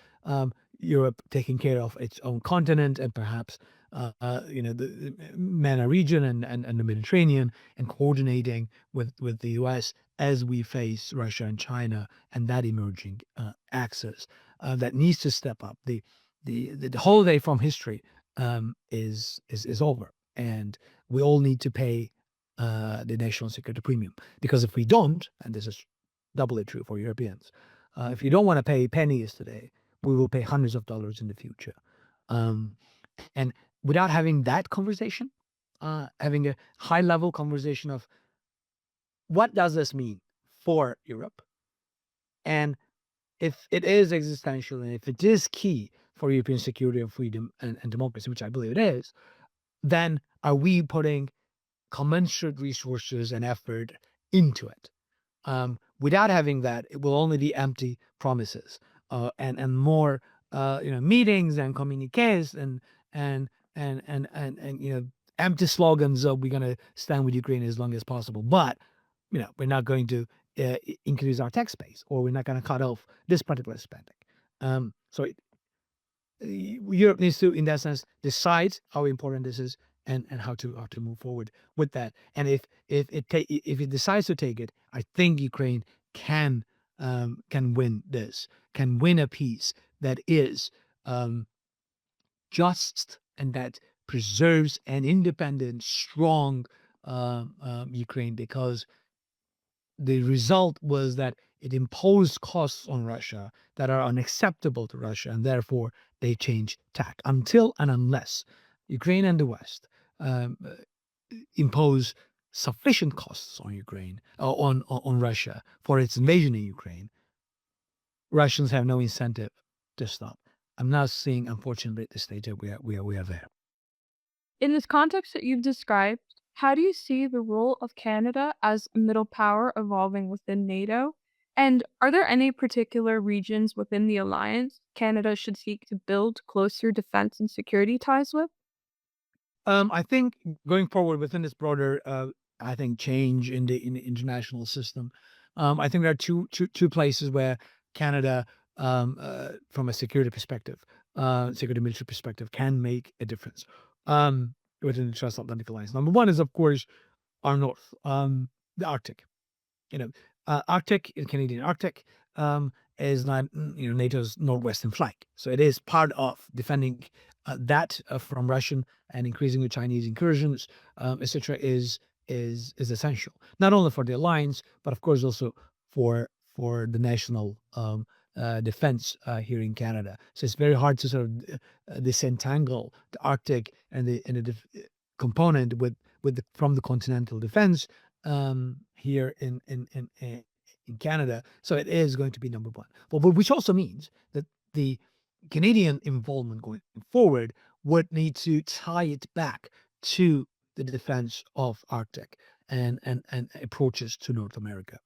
Europe taking care of its own continent and perhaps the MENA region and the Mediterranean, and coordinating with the U.S. as we face Russia and China and that emerging axis that needs to step up. The holiday from history is over, and we all need to pay the national security premium, because if we don't, and this is doubly true for Europeans, if you don't want to pay pennies today, we will pay hundreds of dollars in the future. And without having that conversation, having a high level conversation of what does this mean for Europe, and if it is existential and if it is key for European security and freedom and democracy, which I believe it is, then are we putting commensurate resources and effort into it? Without having that, it will only be empty promises and more meetings and communiques and empty slogans of we're going to stand with Ukraine as long as possible, but we're not going to increase our tax base, or we're not going to cut off this particular spending. So Europe needs to, in that sense, decide how important this is and how to move forward with that. And if it decides to take it, I think Ukraine can win this, can win a peace that is just and that preserves an independent, strong Ukraine, because the result was that it imposed costs on Russia that are unacceptable to Russia, and therefore they change tack. Until and unless Ukraine and the West impose sufficient costs on Ukraine, on Russia for its invasion in Ukraine, Russians have no incentive to stop. I'm not seeing, unfortunately, at this stage that we are there. In this context that you've described, how do you see the role of Canada as a middle power evolving within NATO? And are there any particular regions within the alliance Canada should seek to build closer defense and security ties with? I think going forward within this broader, change in the international system, I think there are two places where Canada, from a security perspective, security military perspective, can make a difference within the Transatlantic Alliance. Number one is, of course, our north, the Arctic. Arctic, Canadian Arctic, is not NATO's northwestern flank, so it is part of defending that from Russian and increasingly Chinese incursions, etc. is essential, not only for the alliance, but of course also for the national defense here in Canada. So it's very hard to sort of disentangle the Arctic and the component from the continental defense here in Canada. So it is going to be number one. But which also means that the Canadian involvement going forward would need to tie it back to the defense of Arctic and approaches to North America,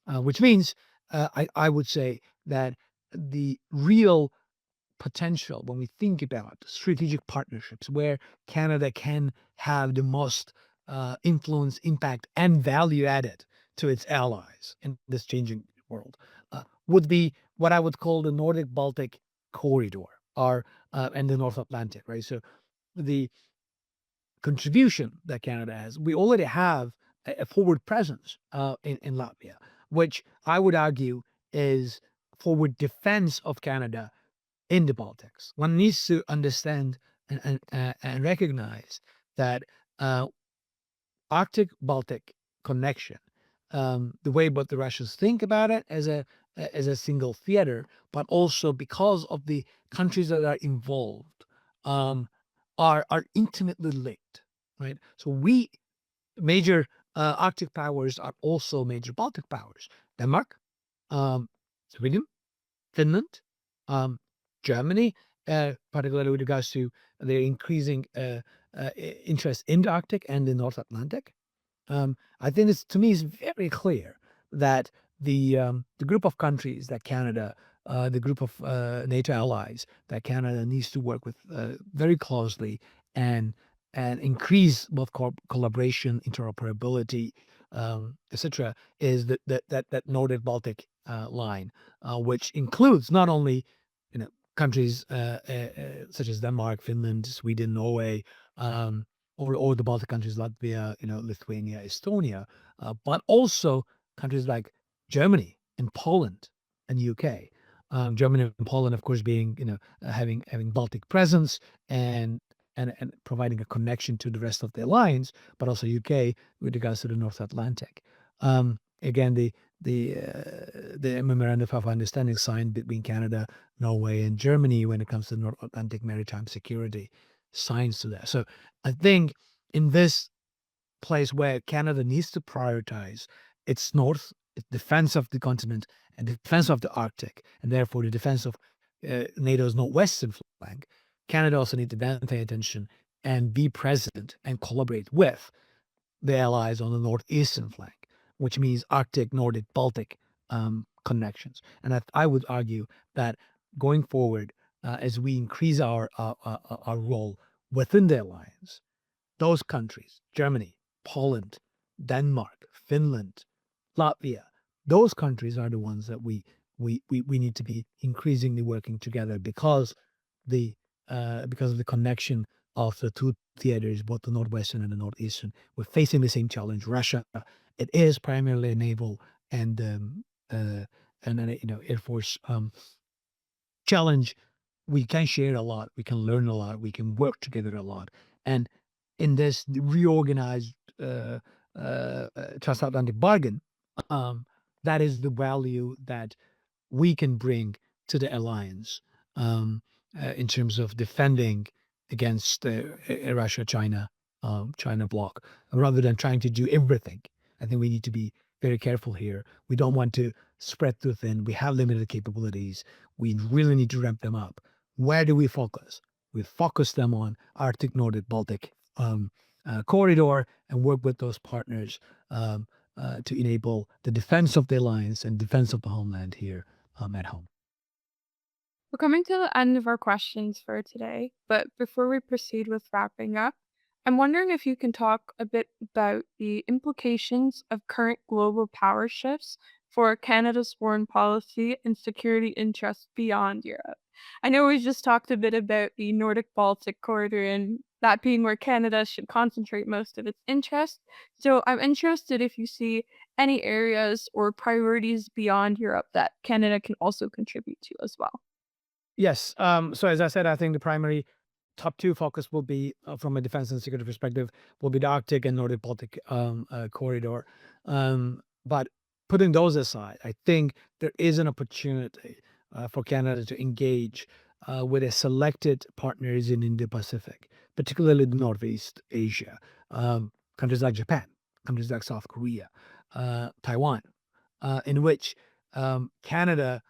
which means I would say that the real potential when we think about strategic partnerships where Canada can have the most influence, impact, and value added to its allies in this changing world would be what I would call the Nordic Baltic corridor, or and the North Atlantic, right? So the contribution that Canada has, we already have a forward presence in Latvia, which I would argue is forward defense of Canada in the Baltics. One needs to understand and recognize that Arctic-Baltic connection, the way both the Russians think about it as a single theater, but also because of the countries that are involved, are intimately linked, right? So major Arctic powers are also major Baltic powers. Denmark, Sweden, Finland, Germany, particularly with regards to their increasing interest in the Arctic and the North Atlantic. I think this, to me, is very clear that the group of countries that Canada, the group of NATO allies that Canada needs to work with very closely and increase both collaboration, interoperability, etc., is that Nordic-Baltic line, which includes not only countries such as Denmark, Finland, Sweden, Norway, or the Baltic countries, Latvia, Lithuania, Estonia, but also countries like Germany and Poland and UK. Germany and Poland, of course, being having Baltic presence and providing a connection to the rest of the alliance, but also UK with regards to the North Atlantic. Again, the memorandum of understanding signed between Canada, Norway, and Germany when it comes to North Atlantic maritime security signs to that. So I think in this place where Canada needs to prioritize its north, its defense of the continent, and defense of the Arctic, and therefore the defense of NATO's northwestern flank, Canada also needs to then pay attention and be present and collaborate with the allies on the northeastern flank, which means Arctic, Nordic, Baltic connections. And I would argue that going forward, as we increase our role within the alliance, those countries, Germany, Poland, Denmark, Finland, Latvia, those countries are the ones that we need to be increasingly working together because of the connection of the two theaters, both the Northwestern and the Northeastern. We're facing the same challenge. Russia, it is primarily a naval and Air Force challenge. We can share a lot. We can learn a lot. We can work together a lot. And in this reorganized transatlantic bargain, that is the value that we can bring to the alliance in terms of defending against Russia-China bloc, rather than trying to do everything. I think we need to be very careful here. We don't want to spread too thin. We have limited capabilities. We really need to ramp them up. Where do we focus? We focus them on Arctic, Nordic, Baltic corridor and work with those partners to enable the defense of the alliance and defense of the homeland here at home. We're coming to the end of our questions for today, but before we proceed with wrapping up, I'm wondering if you can talk a bit about the implications of current global power shifts for Canada's foreign policy and security interests beyond Europe. I know we just talked a bit about the Nordic-Baltic corridor and that being where Canada should concentrate most of its interest. So I'm interested if you see any areas or priorities beyond Europe that Canada can also contribute to as well. Yes. So as I said, I think the primary top two focus will be, from a defense and security perspective, will be the Arctic and Nordic Baltic corridor. But putting those aside, I think there is an opportunity for Canada to engage with a selected partners in Indo-Pacific, particularly Northeast Asia, countries like Japan, countries like South Korea, Taiwan, in which Canada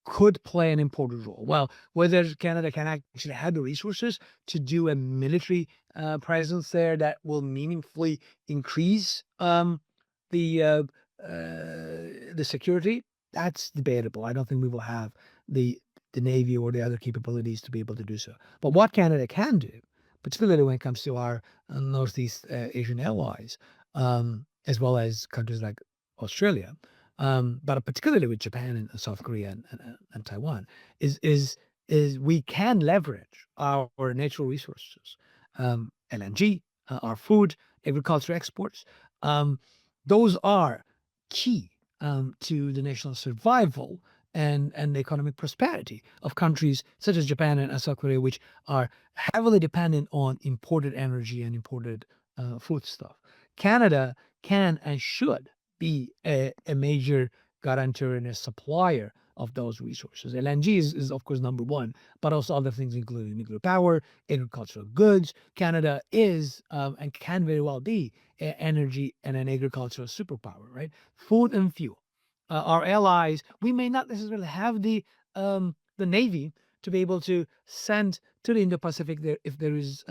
could play an important role. Well, whether Canada can actually have the resources to do a military presence there that will meaningfully increase the security, that's debatable. I don't think we will have the Navy or the other capabilities to be able to do so. But what Canada can do, particularly when it comes to our Northeast Asian allies, as well as countries like Australia, but particularly with Japan and South Korea and Taiwan, is we can leverage our natural resources, LNG, our food, agriculture exports. Those are key to the national survival and the economic prosperity of countries such as Japan and South Korea, which are heavily dependent on imported energy and imported foodstuff. Canada can and should be a major guarantor and a supplier of those resources. LNG is of course number one, but also other things including nuclear power, agricultural goods. Canada is and can very well be an energy and an agricultural superpower, right? Food and fuel. Our allies, we may not necessarily have the Navy to be able to send to the Indo-Pacific there if there is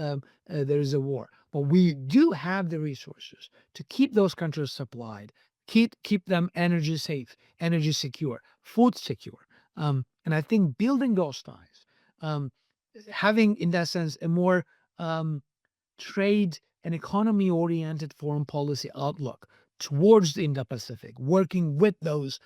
a war, but we do have the resources to keep those countries supplied, keep them energy safe, energy secure, food secure. And I think building those ties, having in that sense a more trade an economy-oriented foreign policy outlook towards the Indo-Pacific, working with those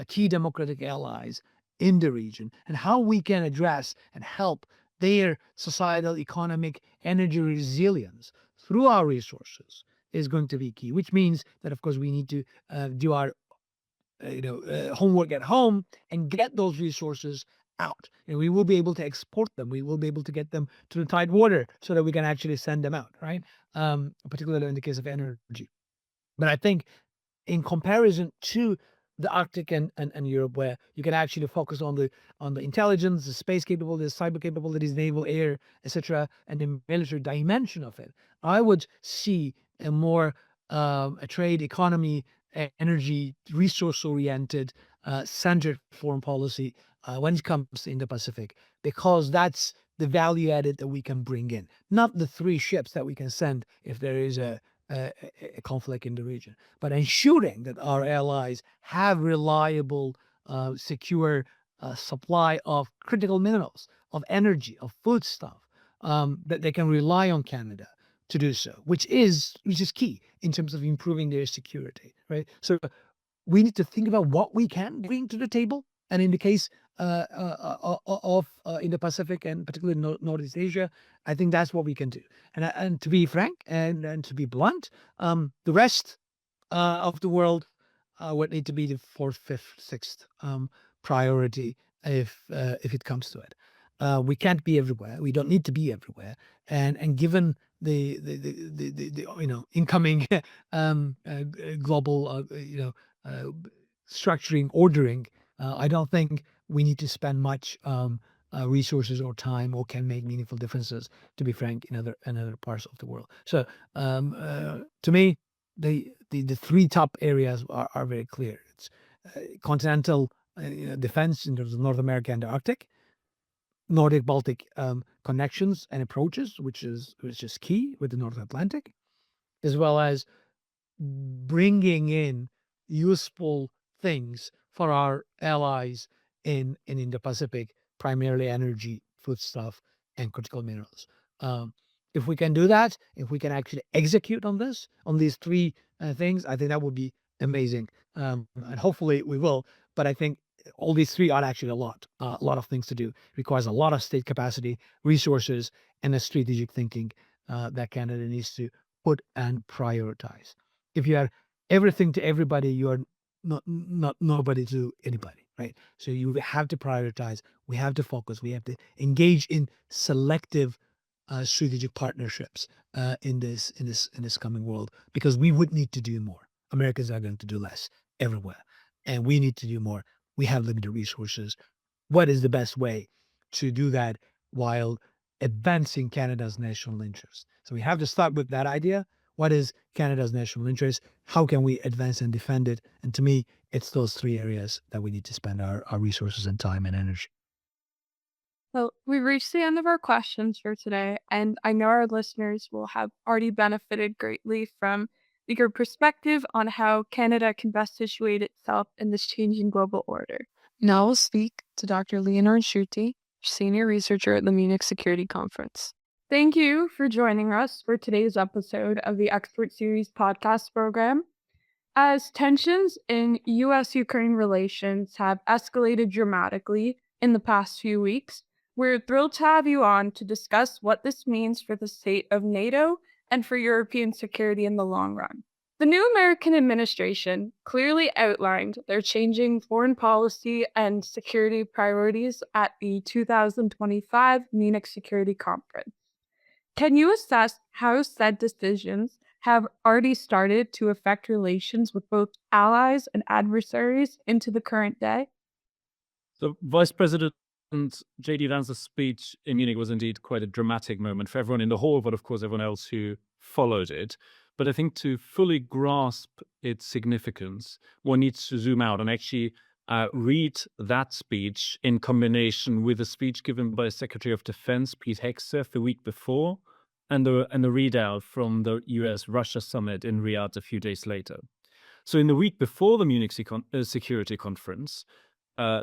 key democratic allies in the region, and how we can address and help their societal, economic, energy resilience through our resources is going to be key, which means that, of course, we need to do our homework at home and get those resources out. And we will be able to export them. We will be able to get them to the tidewater so that we can actually send them out, right? Particularly in the case of energy. But I think in comparison to the Arctic and Europe, where you can actually focus on the intelligence, the space capabilities, cyber capabilities, naval, air, etc., and the military dimension of it, I would see a more a trade economy, energy, resource-oriented, centered foreign policy when it comes in the Pacific, because that's the value added that we can bring in, not the 3 ships that we can send if there is a conflict in the region, but ensuring that our allies have reliable, secure supply of critical minerals, of energy, of foodstuff, that they can rely on Canada to do so, which is key in terms of improving their security, right? So we need to think about what we can bring to the table, and in the case of in the Pacific and particularly Northeast Asia, I think that's what we can do. And to be frank and to be blunt, the rest of the world would need to be the 4th, 5th, 6th priority if it comes to it. We can't be everywhere. We don't need to be everywhere. And given the incoming global structuring, ordering, I don't think we need to spend much resources or time or can make meaningful differences, to be frank, in other parts of the world. So to me, the 3 top areas are very clear. It's continental defense in terms of North America and the Arctic, Nordic-Baltic connections and approaches, which is key with the North Atlantic, as well as bringing in useful things for our allies in the Pacific, primarily energy, foodstuff, and critical minerals. If we can do that, if we can actually execute on these 3 things, I think that would be amazing. And hopefully we will. But I think all these 3 are actually a lot of things to do. It requires a lot of state capacity, resources, and a strategic thinking that Canada needs to put and prioritize. If you are everything to everybody, you are not nobody to anybody, right? So you have to prioritize. We have to focus. We have to engage in selective strategic partnerships in this coming world, because we would need to do more. Americans are going to do less everywhere, and we need to do more. We have limited resources. What is the best way to do that while advancing Canada's national interest? So we have to start with that idea. What is Canada's national interest? How can we advance and defend it? And to me, it's those 3 areas that we need to spend our resources and time and energy. Well, we've reached the end of our questions for today, and I know our listeners will have already benefited greatly from your perspective on how Canada can best situate itself in this changing global order. Now we'll speak to Dr. Leonard Schütte, senior researcher at the Munich Security Conference. Thank you for joining us for today's episode of the Expert Series podcast program. As tensions in U.S.-Ukraine relations have escalated dramatically in the past few weeks, we're thrilled to have you on to discuss what this means for the state of NATO and for European security in the long run. The new American administration clearly outlined their changing foreign policy and security priorities at the 2025 Munich Security Conference. Can you assess how said decisions have already started to affect relations with both allies and adversaries into the current day? So Vice President J.D. Vance's speech in Munich was indeed quite a dramatic moment for everyone in the hall, but of course everyone else who followed it. But I think to fully grasp its significance, one needs to zoom out and actually read that speech in combination with a speech given by Secretary of Defense Pete Hegseth the week before, and the readout from the US-Russia summit in Riyadh a few days later. So in the week before the Munich Security Conference,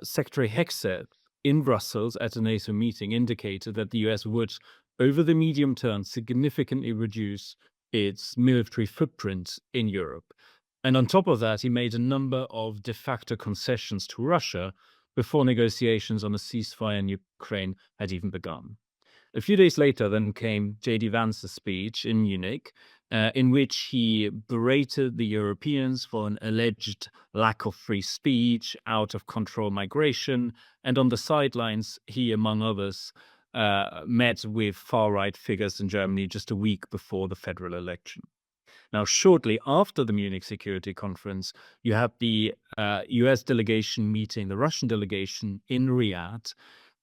Secretary Hegseth in Brussels at a NATO meeting indicated that the US would, over the medium term, significantly reduce its military footprint in Europe. And on top of that, he made a number of de facto concessions to Russia before negotiations on a ceasefire in Ukraine had even begun. A few days later, then came J.D. Vance's speech in Munich, in which he berated the Europeans for an alleged lack of free speech, out of control migration, and on the sidelines, he, among others, met with far-right figures in Germany just a week before the federal election. Now, shortly after the Munich Security Conference, you had the US delegation meeting the Russian delegation in Riyadh,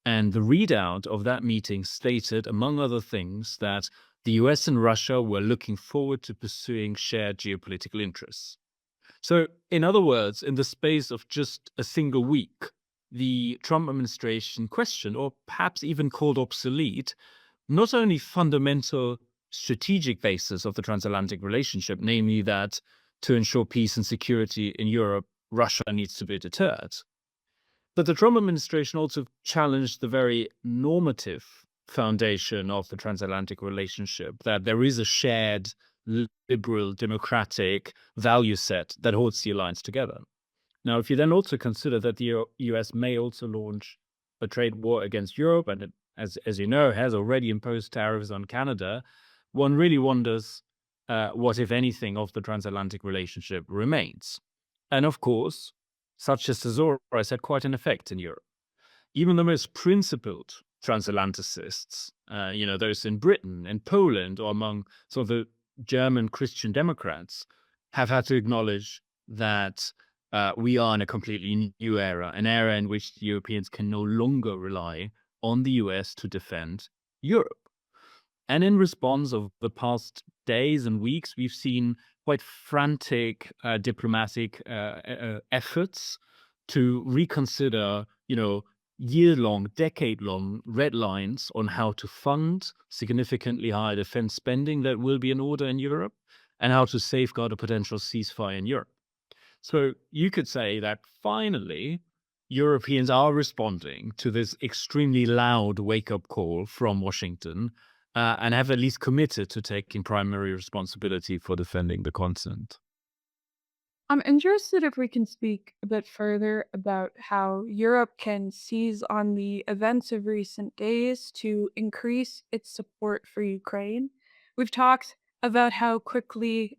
and the readout of that meeting stated, among other things, that the US and Russia were looking forward to pursuing shared geopolitical interests. So, in other words, in the space of just a single week, the Trump administration questioned, or perhaps even called obsolete, not only fundamental strategic basis of the transatlantic relationship, namely that to ensure peace and security in Europe, Russia needs to be deterred, but the Trump administration also challenged the very normative foundation of the transatlantic relationship, that there is a shared liberal democratic value set that holds the alliance together. Now, if you then also consider that the US may also launch a trade war against Europe, and it, as you know, has already imposed tariffs on Canada, one really wonders what, if anything, of the transatlantic relationship remains. And of course, such a caesura has had quite an effect in Europe. Even the most principled transatlanticists, those in Britain and Poland, or among some of the German Christian Democrats, have had to acknowledge that we are in a completely new era, an era in which the Europeans can no longer rely on the US to defend Europe. And in response of the past days and weeks, we've seen quite frantic diplomatic efforts to reconsider, year-long, decade-long red lines on how to fund significantly higher defense spending that will be in order in Europe, and how to safeguard a potential ceasefire in Europe. So you could say that finally, Europeans are responding to this extremely loud wake-up call from Washington, and have at least committed to taking primary responsibility for defending the continent. I'm interested if we can speak a bit further about how Europe can seize on the events of recent days to increase its support for Ukraine. We've talked about how quickly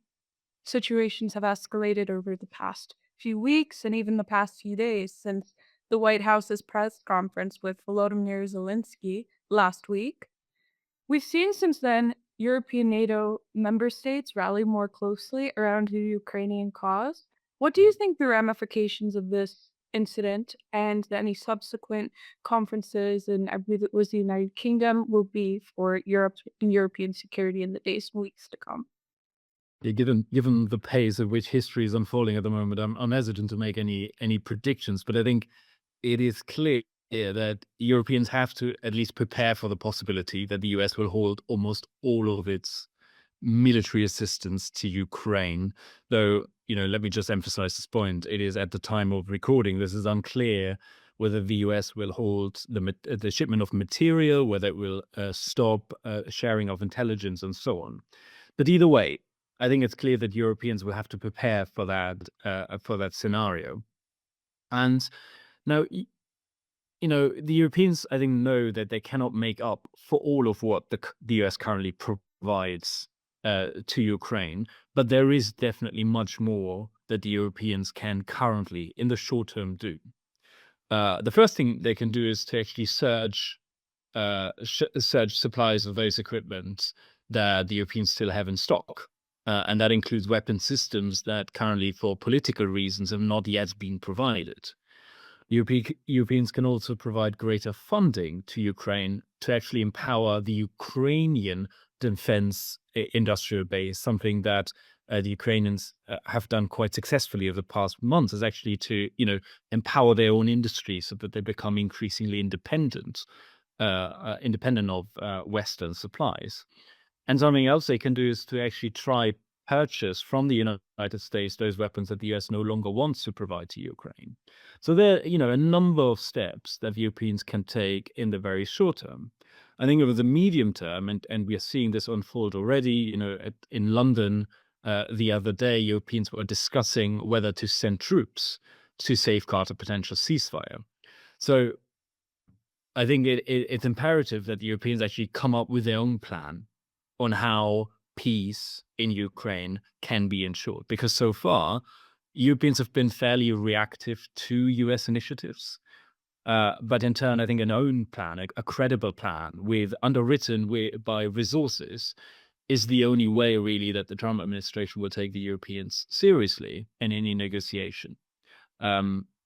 situations have escalated over the past few weeks and even the past few days since the White House's press conference with Volodymyr Zelensky last week. We've seen since then European NATO member states rally more closely around the Ukrainian cause. What do you think the ramifications of this incident and any subsequent conferences, and I believe it was the United Kingdom, will be for Europe and European security in the days and weeks to come? Yeah, given the pace at which history is unfolding at the moment, I'm hesitant to make any predictions, but I think it is clear that Europeans have to at least prepare for the possibility that the US will hold almost all of its military assistance to Ukraine. Though, let me just emphasize this point. It is at the time of recording, this is unclear whether the US will hold the shipment of material, whether it will stop sharing of intelligence and so on. But either way, I think it's clear that Europeans will have to prepare for that scenario. And now, the Europeans, I think, know that they cannot make up for all of what the US currently provides to Ukraine, but there is definitely much more that the Europeans can currently, in the short term, do. The first thing they can do is to actually surge supplies of those equipment that the Europeans still have in stock. And that includes weapon systems that currently, for political reasons, have not yet been provided. Europeans can also provide greater funding to Ukraine to actually empower the Ukrainian defense industrial base, something that the Ukrainians have done quite successfully over the past months, is actually to, empower their own industry so that they become increasingly independent of Western supplies. And something else they can do is to actually try purchase from the United States those weapons that the US no longer wants to provide to Ukraine. So there are, a number of steps that Europeans can take in the very short term. I think over the medium term, and we are seeing this unfold already, in London the other day, Europeans were discussing whether to send troops to safeguard a potential ceasefire. So I think it's imperative that the Europeans actually come up with their own plan on how peace in Ukraine can be ensured. Because so far, Europeans have been fairly reactive to US initiatives. But in turn, I think an own plan, a credible plan underwritten by resources is the only way really that the Trump administration will take the Europeans seriously in any negotiation.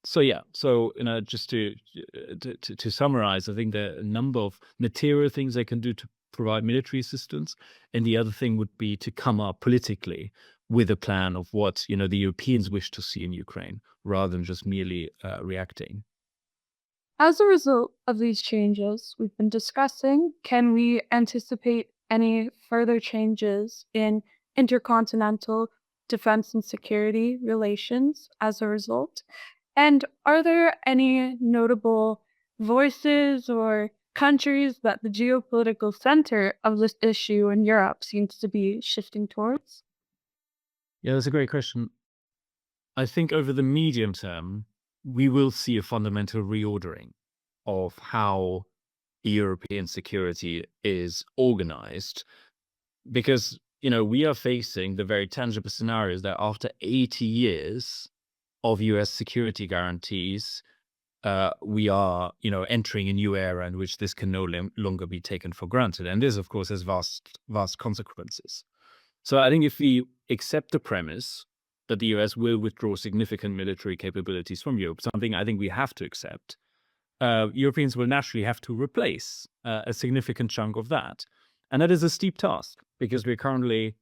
So just to summarize, I think there are a number of material things they can do to provide military assistance, and the other thing would be to come up politically with a plan of what the Europeans wish to see in Ukraine, rather than just merely reacting. As a result of these changes we've been discussing, can we anticipate any further changes in intercontinental defense and security relations as a result? And are there any notable voices or countries that the geopolitical center of this issue in Europe seems to be shifting towards? Yeah, that's a great question. I think over the medium term, we will see a fundamental reordering of how European security is organized, because we are facing the very tangible scenarios that after 80 years of US security guarantees, we are entering a new era in which this can no longer be taken for granted, and this of course has vast consequences. So I think if we accept the premise that the US will withdraw significant military capabilities from Europe, something I think we have to accept, Europeans will naturally have to replace a significant chunk of that. And that is a steep task, because we're currently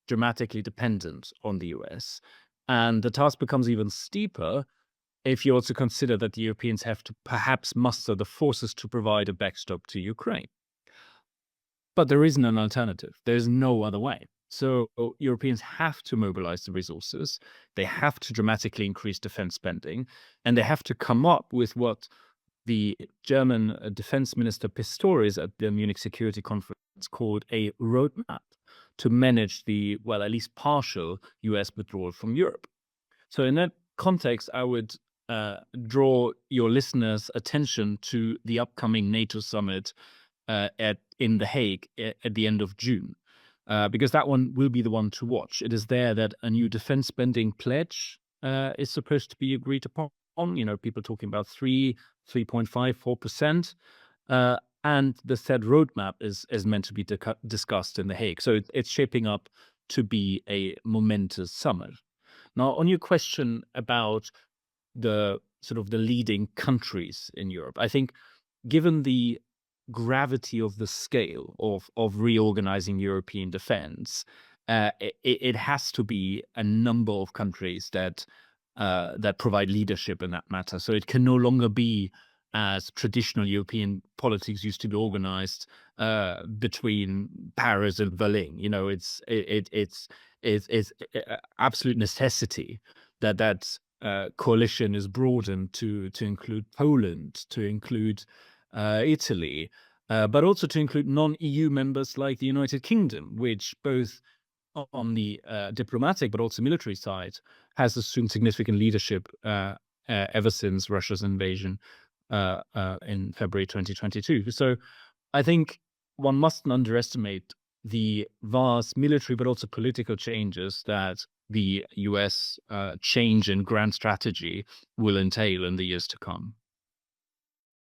dramatically dependent on the US. And the task becomes even steeper if you also consider that the Europeans have to perhaps muster the forces to provide a backstop to Ukraine. But there isn't an alternative. There's no other way. So Europeans have to mobilize the resources. They have to dramatically increase defense spending, and they have to come up with what the German defense minister Pistorius at the Munich Security Conference called a roadmap to manage the, well, at least partial US withdrawal from Europe. So in that context, I would draw your listeners' attention to the upcoming NATO summit in The Hague at the end of June, because that one will be the one to watch. It is there that a new defense spending pledge is supposed to be agreed upon. People talking about 3.5, 4%. And the said roadmap is meant to be discussed in The Hague. So it's shaping up to be a momentous summit. Now, on your question about the sort of the leading countries in Europe, I think given the gravity of the scale of reorganizing European defense, it has to be a number of countries that provide leadership in that matter. So it can no longer be as traditional European politics used to be organized between Paris and Berlin. It's absolute necessity that coalition is broadened to include Poland, to include Italy, but also to include non-EU members like the United Kingdom, which both on the diplomatic but also military side has assumed significant leadership ever since Russia's invasion in February 2022. So I think one mustn't underestimate the vast military but also political changes that the US change in grand strategy will entail in the years to come.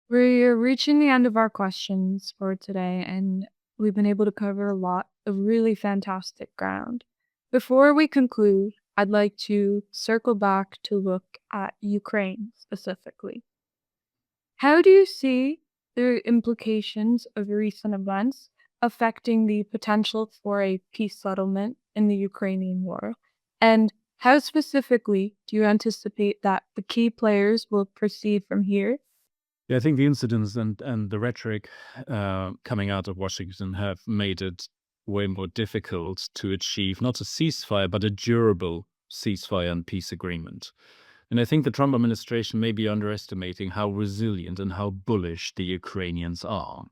We're reaching the end of our questions for today, and we've been able to cover a lot of really fantastic ground. Before we conclude, I'd like to circle back to look at Ukraine specifically. How do you see the implications of recent events affecting the potential for a peace settlement in the Ukrainian war? And how specifically do you anticipate that the key players will proceed from here? Yeah, I think the incidents and the rhetoric coming out of Washington have made it way more difficult to achieve not a ceasefire, but a durable ceasefire and peace agreement. And I think the Trump administration may be underestimating how resilient and how bullish the Ukrainians are.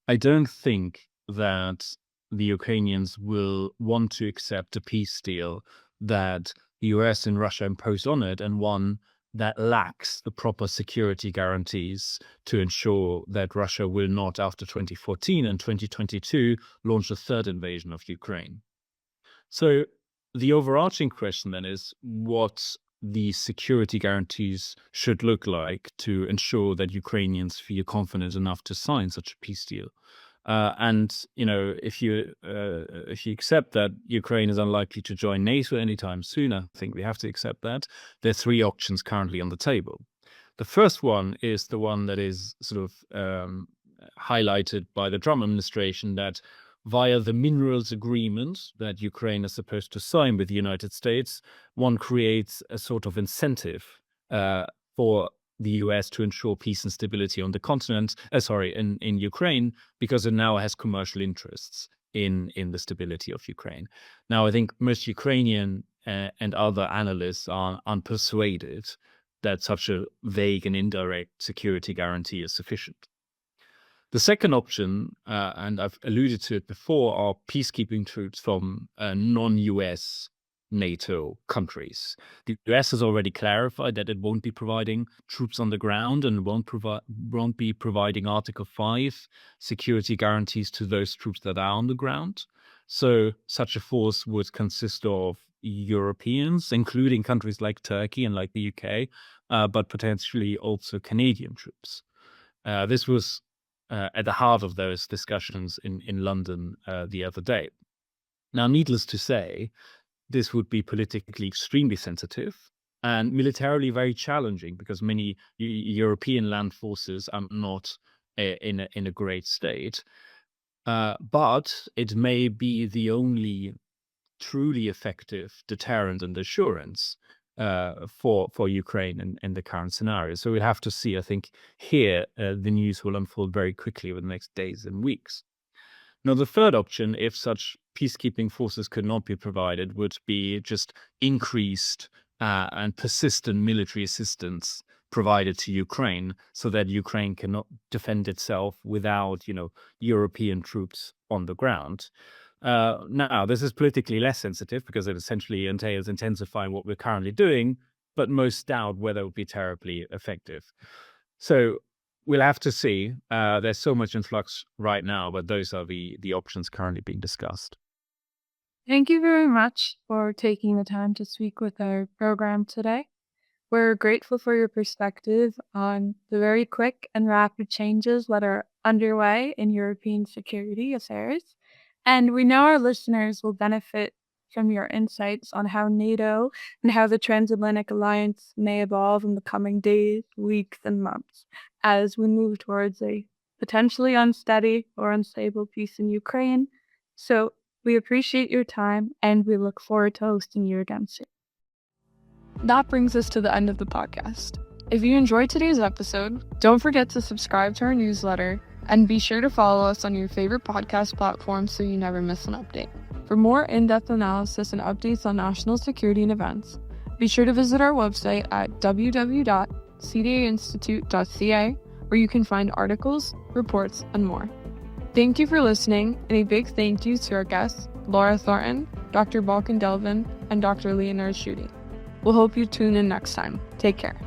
I don't think that the Ukrainians will want to accept a peace deal that the US and Russia impose on it, and one that lacks the proper security guarantees to ensure that Russia will not, after 2014 and 2022, launch a third invasion of Ukraine. So the overarching question then is what the security guarantees should look like to ensure that Ukrainians feel confident enough to sign such a peace deal. If you accept that Ukraine is unlikely to join NATO anytime soon, I think we have to accept that. There are three options currently on the table. The first one is the one that is sort of highlighted by the Trump administration, that via the minerals agreement that Ukraine is supposed to sign with the United States, one creates a sort of incentive for the US to ensure peace and stability on the continent, in Ukraine, because it now has commercial interests in the stability of Ukraine. Now, I think most Ukrainian and other analysts are unpersuaded that such a vague and indirect security guarantee is sufficient. The second option, and I've alluded to it before, are peacekeeping troops from non-US NATO countries. The US has already clarified that it won't be providing troops on the ground and won't be providing Article 5 security guarantees to those troops that are on the ground. So such a force would consist of Europeans, including countries like Turkey and like the UK, but potentially also Canadian troops. This was at the heart of those discussions in London the other day. Now, needless to say, this would be politically extremely sensitive and militarily very challenging, because many European land forces are not in a great state. But it may be the only truly effective deterrent and assurance for Ukraine in the current scenario. So we'll have to see. I think here the news will unfold very quickly over the next days and weeks. Now, the third option, if such peacekeeping forces could not be provided, would be just increased and persistent military assistance provided to Ukraine, so that Ukraine cannot defend itself without, European troops on the ground. Now, this is politically less sensitive because it essentially entails intensifying what we're currently doing, but most doubt whether it would be terribly effective. So we'll have to see. There's so much in flux right now, but those are the options currently being discussed. Thank you very much for taking the time to speak with our program today. We're grateful for your perspective on the very quick and rapid changes that are underway in European security affairs. And we know our listeners will benefit from your insights on how NATO and how the Transatlantic Alliance may evolve in the coming days, weeks, and months as we move towards a potentially unsteady or unstable peace in Ukraine. So we appreciate your time, and we look forward to hosting you again soon. That brings us to the end of the podcast. If you enjoyed today's episode, don't forget to subscribe to our newsletter and be sure to follow us on your favorite podcast platform so you never miss an update. For more in-depth analysis and updates on national security and events, be sure to visit our website at www.cdainstitute.ca, where you can find articles, reports, and more. Thank you for listening, and a big thank you to our guests, Laura Thornton, Dr. Balkan Devlen, and Dr. Leonard Schütte. We'll hope you tune in next time. Take care.